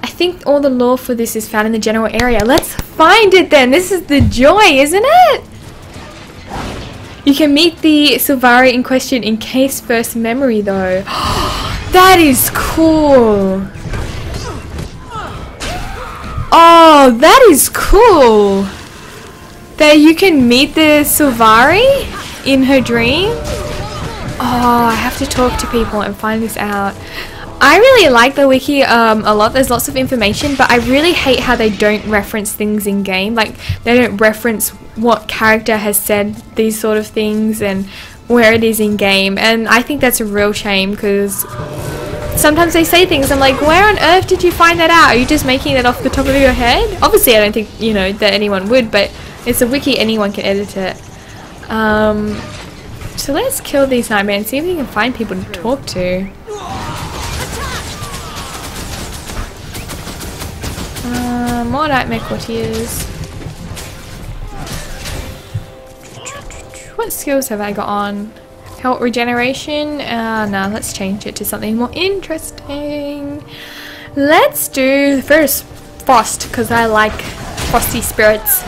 I think all the lore for this is found in the general area. Let's find it then. This is the joy, isn't it? You can meet the Sylvari in question in Case First Memory, though. That is cool. Oh, that is cool. That you can meet the Sylvari in her dream. Oh, I have to talk to people and find this out. I really like the wiki a lot. There's lots of information, but I really hate how they don't reference things in game. Like, they don't reference what character has said these sort of things and where it is in game. And I think that's a real shame, because sometimes they say things I'm like, where on earth did you find that out? Are you just making that off the top of your head? Obviously I don't think, you know, that anyone would, but it's a wiki, anyone can edit it. So let's kill these nightmares and see if we can find people to talk to. More nightmare courtiers. What skills have I got on? Health regeneration? No, let's change it to something more interesting. Let's do the first frost, because I like frosty spirits.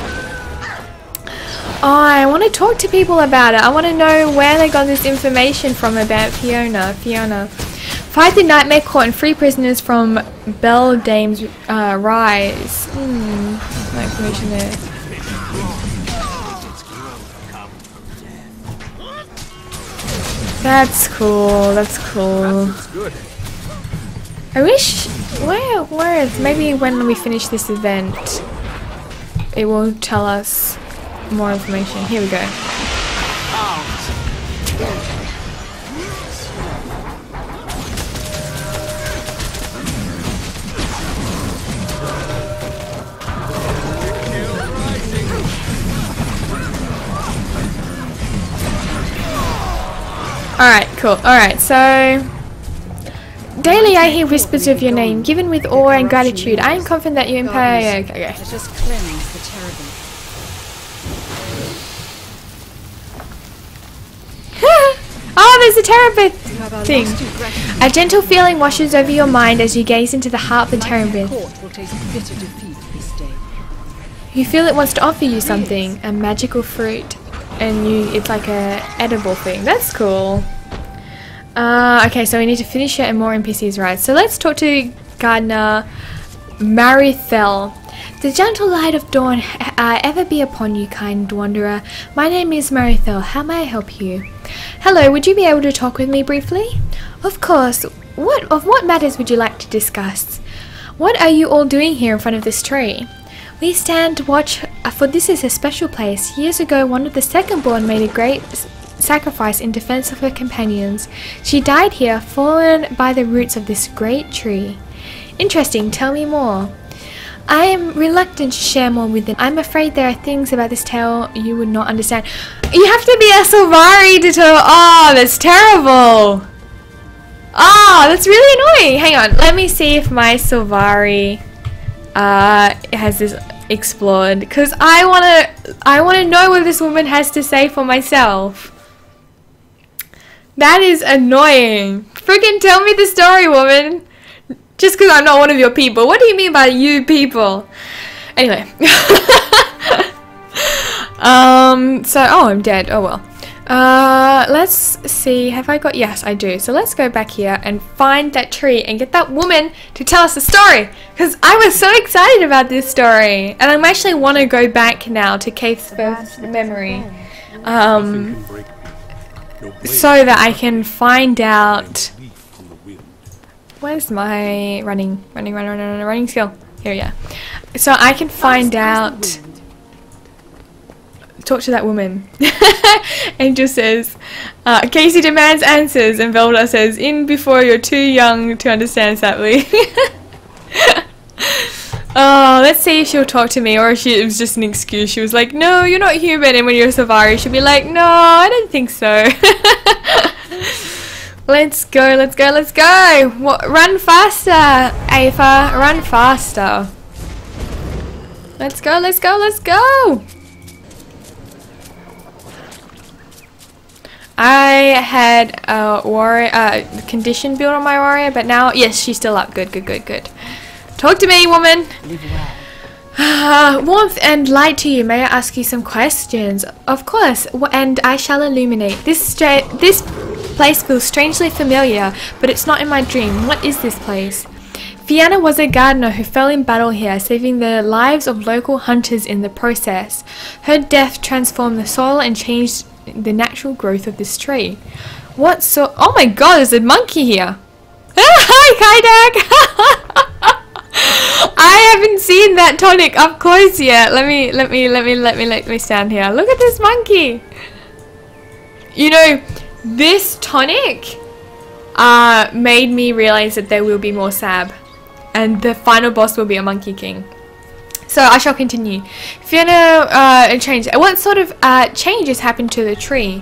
Oh, I want to talk to people about it. I want to know where they got this information from about Fiona. Fight the Nightmare Court and free prisoners from Beldame's rise. No information there. That's cool. That's cool. I wish. Where is? Maybe when we finish this event, it will tell us more information. Here we go. Alright, cool. Alright, so daily I hear whispers of your name, given with awe and gratitude. I am confident that you imply. Okay. Let us cleanse the Terabith. Oh, there's a Terabith thing. A gentle feeling washes over your mind as you gaze into the heart of the Terabith. You feel it wants to offer you something, a magical fruit, and it's like a edible thing. That's cool. Okay, so we need to finish it and more NPCs rise. So let's talk to Gardener Marithel. The gentle light of dawn ever be upon you, kind wanderer. My name is Marithel. How may I help you? Hello, would you be able to talk with me briefly? Of course. What matters would you like to discuss? What are you all doing here in front of this tree? We stand watch, for this is a special place. Years ago, one of the second-born made a great sacrifice in defense of her companions. She died here, fallen by the roots of this great tree. Interesting, tell me more. I am reluctant to share more with them. I'm afraid there are things about this tale you would not understand. You have to be a Sylvari to tell. Oh, that's terrible. Oh, that's really annoying. Hang on, let me see if my Sylvari has this explored, because I wanna know what this woman has to say for myself. That is annoying. Freaking tell me the story, woman. Just because I'm not one of your people. What do you mean by you people? Anyway. Oh, I'm dead. Oh well. Let's see. Have I got... Yes, I do. So let's go back here and find that tree and get that woman to tell us the story. Because I was so excited about this story. And I actually want to go back now to Kate's first memory. So that I can find out... Where's my running skill? Here we are. So I can find out... Talk to that woman. Angel says, Kaysee demands answers, and Velda says, in before you're too young to understand sadly. Oh, let's see if she'll talk to me, or if it was just an excuse. She was like, no, you're not human, and when you're a Sylvari, she'll be like, no, I don't think so. Let's go, let's go, let's go! Run faster, Aether, run faster. Let's go, let's go, let's go! I had a warrior, condition build on my warrior, but now, yes, she's still up. Good. Talk to me, woman. Warmth and light to you. May I ask you some questions? Of course, and I shall illuminate. This place feels strangely familiar, but it's not in my dream. What is this place? Fianna was a gardener who fell in battle here, saving the lives of local hunters in the process. Her death transformed the soil and changed the natural growth of this tree. Oh my god, there's a monkey here. Hi, Kaidak. I haven't seen that tonic up close yet. Let me stand here. Look at this monkey. You know, this tonic made me realize that there will be more Sab, and the final boss will be a Monkey King. So I shall continue. Fiona changed. What sort of changes happened to the tree?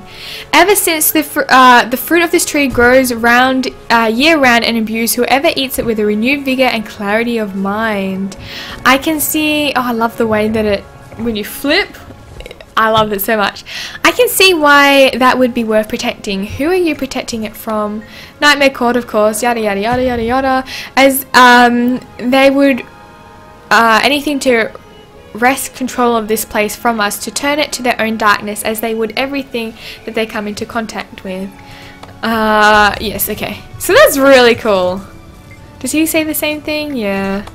Ever since the fruit of this tree grows round year round and imbues whoever eats it with a renewed vigor and clarity of mind. I can see. Oh, I love the way that when you flip. I love it so much. I can see why that would be worth protecting. Who are you protecting it from? Nightmare Court, of course. Yada yada yada yada yada. As they would. Anything to wrest control of this place from us, to turn it to their own darkness, as they would everything that they come into contact with. Yes, okay. So that's really cool. Does he say the same thing? Yeah.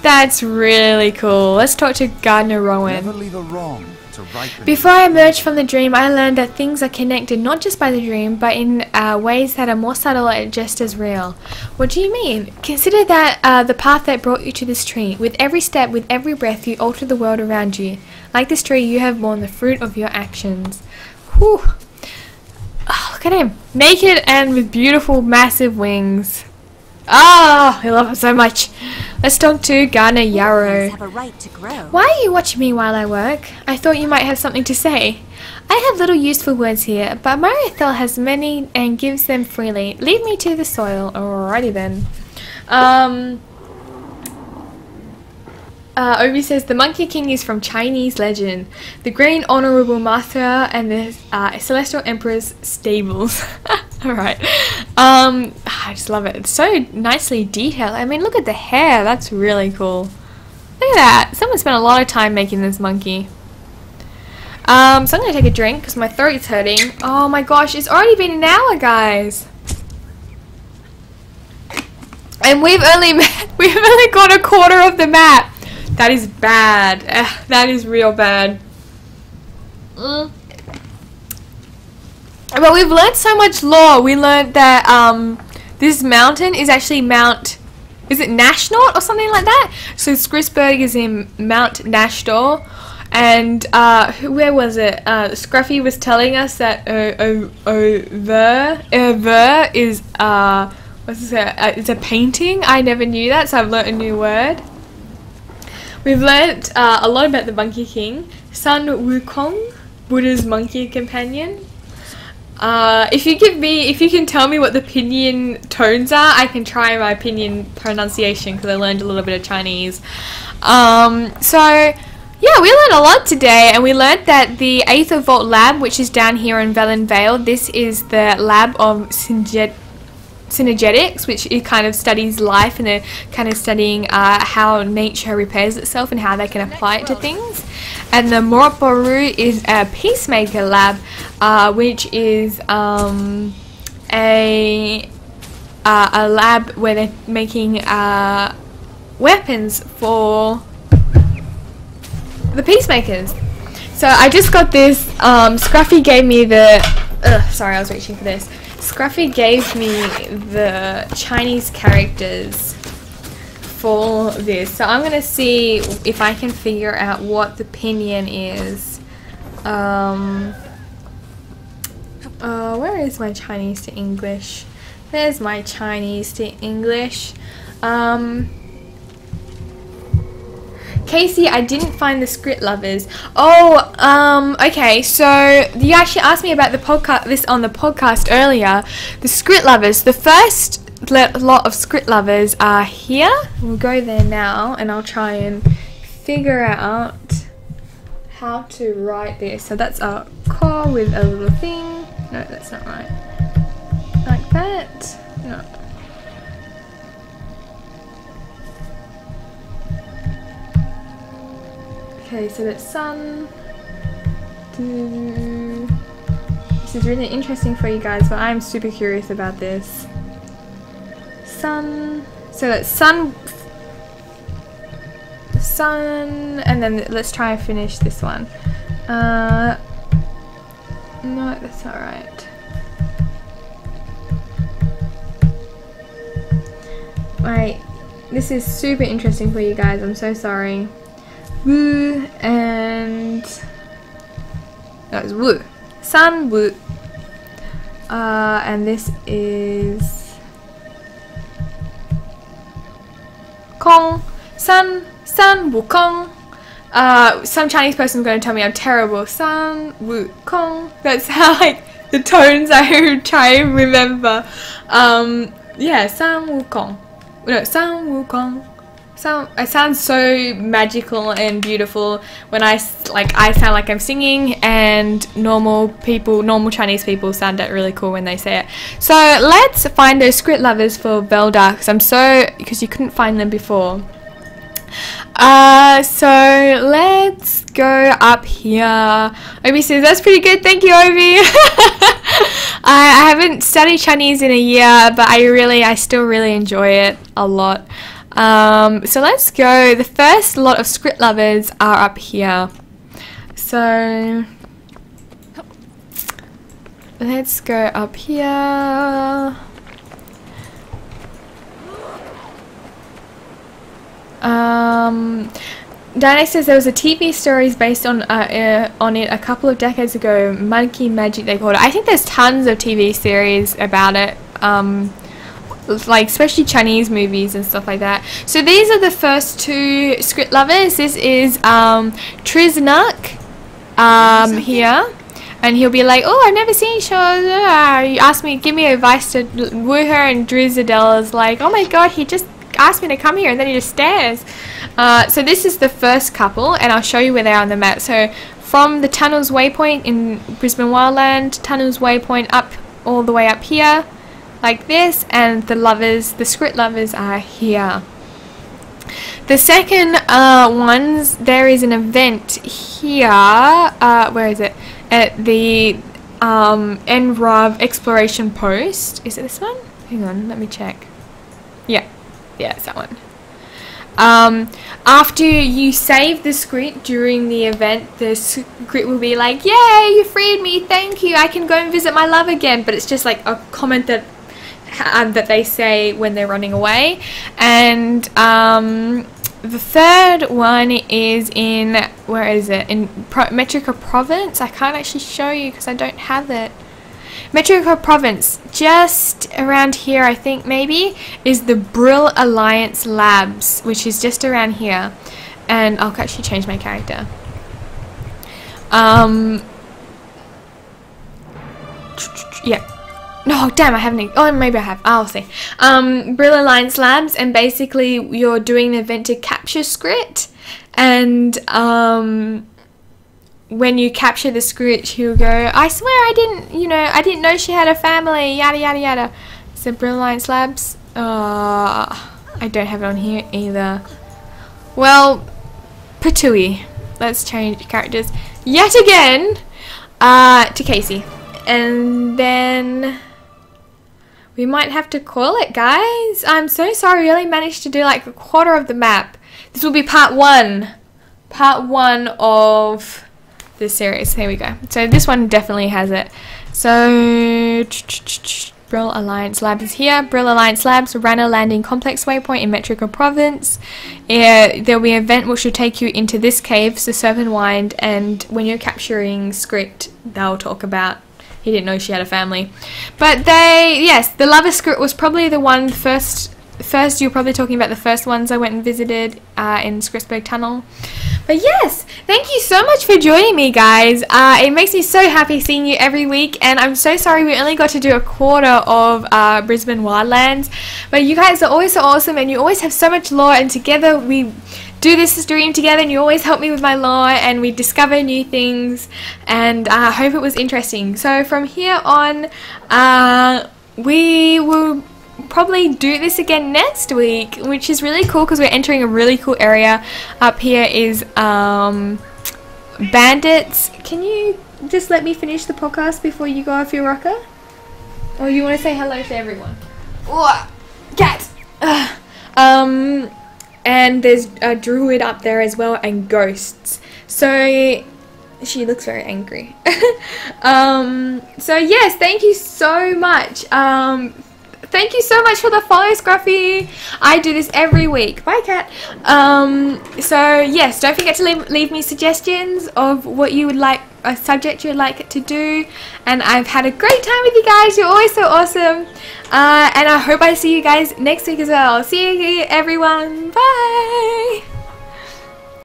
That's really cool. Let's talk to Gardener Rowan. Never leave a wrong to ripen. Before I emerged from the dream, I learned that things are connected not just by the dream, but in ways that are more subtle and just as real. What do you mean? Consider that the path that brought you to this tree. With every step, with every breath, you alter the world around you. Like this tree, you have borne the fruit of your actions. Whew. Oh, look at him. Naked and with beautiful, massive wings. Oh, I love him so much. Let's talk to Gardener Yarrow. Have a right to grow. Why are you watching me while I work? I thought you might have something to say. I have little useful words here, but Marithel has many and gives them freely. Leave me to the soil. Alrighty then. Obi says the Monkey King is from Chinese legend. The Green Honorable Master and the Celestial Emperor's stables. Alright. I just love it. It's so nicely detailed. I mean, look at the hair. That's really cool. Look at that. Someone spent a lot of time making this monkey. So I'm going to take a drink because my throat's hurting. Oh my gosh, it's already been an hour, guys. And we've only got a quarter of the map. That is bad. That is real bad. But we've learned so much lore. We learned that this mountain is actually is it Nashnort or something like that? So Skrisberg is in Mount Nashdor. And where was it? Scruffy was telling us that Ver is it's a painting. I never knew that, so I've learnt a new word. We've learnt a lot about the Monkey King. Sun Wukong, Buddha's monkey companion. If you can tell me what the pinyin tones are, I can try my pinyin pronunciation because I learned a little bit of Chinese. So yeah, we learned a lot today, and we learned that the Aether Vault lab, which is down here in Velen Vale, this is the lab of synergetics, which it kind of studies life, and they're kind of studying how nature repairs itself and how they can apply it to things. And the Mora Boru is a peacemaker lab, which is a lab where they're making weapons for the peacemakers. So I just got this. Scruffy gave me the. Sorry, I was reaching for this. Scruffy gave me the Chinese characters for this, so I'm gonna see if I can figure out what the pinyin is. Where is my Chinese to English? There's my Chinese to English. Kaysee, I didn't find the skritt lovers. Oh, okay, so you actually asked me about the podcast, on the podcast earlier. The skritt lovers, the first lot of skritt lovers are here. We'll go there now, and I'll try and figure out how to write this. So that's a core with a little thing. No, that's not right. Like that? No. Okay, so that's sun. This is really interesting for you guys, but I'm super curious about this. Sun. So that's sun, and then let's try and finish this one. No, that's not right. Right, this is super interesting for you guys. I'm so sorry. Woo and that was woo. Sun woo. And this is Kong, Sun Wukong. Some Chinese person's going to tell me I'm terrible. Sun Wukong. That's how, like, the tones I try and remember. Yeah, Sun Wukong. No, Sun Wukong. It sounds so magical and beautiful when I sound like I'm singing, and normal Chinese people sound really cool when they say it. So let's find those skritt lovers for Veldar, because you couldn't find them before. So let's go up here. Obi says that's pretty good. Thank you, Obi. I haven't studied Chinese in a year, but I still really enjoy it a lot. So let's go. The first lot of skritt lovers are up here. So let's go up here. Diana says there was a TV series based on it a couple of decades ago. Monkey Magic, they called it. I think there's tons of TV series about it. Like especially Chinese movies and stuff like that. So these are the first two skritt lovers. This is Triznook here, and he'll be like, oh, I've never seen shows. You asked me, give me advice to woo her, and Drizadel is like, oh my god, he just asked me to come here, and then he just stares. So this is the first couple, and I'll show you where they are on the map. So from the Tunnels Waypoint in Brisban Wildlands, Tunnels Waypoint up all the way up here, like this, and the skritt lovers are here. The second ones, there is an event here, where is it? At the Enrav exploration post. Is it this one? Hang on, let me check. Yeah, it's that one. After you save the skritt during the event, the skritt will be like, yay, you freed me, thank you, I can go and visit my love again. But it's just like a comment that they say when they're running away. And the third one is in, where is it? In Metrica Province. I can't actually show you because I don't have it. Metrica Province, just around here, I think maybe, is the Brill Alliance Labs, which is just around here. And I'll actually change my character. Yeah. No, damn, I haven't. Oh, maybe I have. I'll see. Brill Alliance Labs, and basically you're doing an event to capture skritt, and when you capture the skritt, he'll go, I swear I didn't know she had a family, yada yada yada. So Brill Alliance Labs. I don't have it on here either. Well, Patui. Let's change characters yet again to Kaysee, and then we might have to call it, guys. I'm so sorry. We only managed to do like a quarter of the map. This will be part one of this series. Here we go. So this one definitely has it. So Brill Alliance Labs is here. Brill Alliance Labs, Rana Landing Complex Waypoint in Metrica Province. There'll be an event which will take you into this cave, the Serpent Wind, and when you're capturing skritt, they'll talk about he didn't know she had a family. But the lover skritt was probably the first, you're probably talking about the first ones I went and visited in Skritsberg Tunnel. But yes, thank you so much for joining me, guys. It makes me so happy seeing you every week, and I'm so sorry we only got to do a quarter of Brisban Wildlands. But you guys are always so awesome, and you always have so much lore, and together we do this stream together, and you always help me with my lore, and we discover new things, and I hope it was interesting. So from here on, we will probably do this again next week, which is really cool because we're entering a really cool area. Up here is bandits. Can you just let me finish the podcast before you go off your rocker? Or you want to say hello to everyone? Oh, cat! And there's a druid up there as well, and ghosts. So she looks very angry. So yes, thank you so much. Thank you so much for the follow, Scruffy. I do this every week. Bye, cat. So yes, don't forget to leave me suggestions of what you would like, a subject you would like it to do. And I've had a great time with you guys. You're always so awesome. And I hope I see you guys next week as well. See you, everyone. Bye.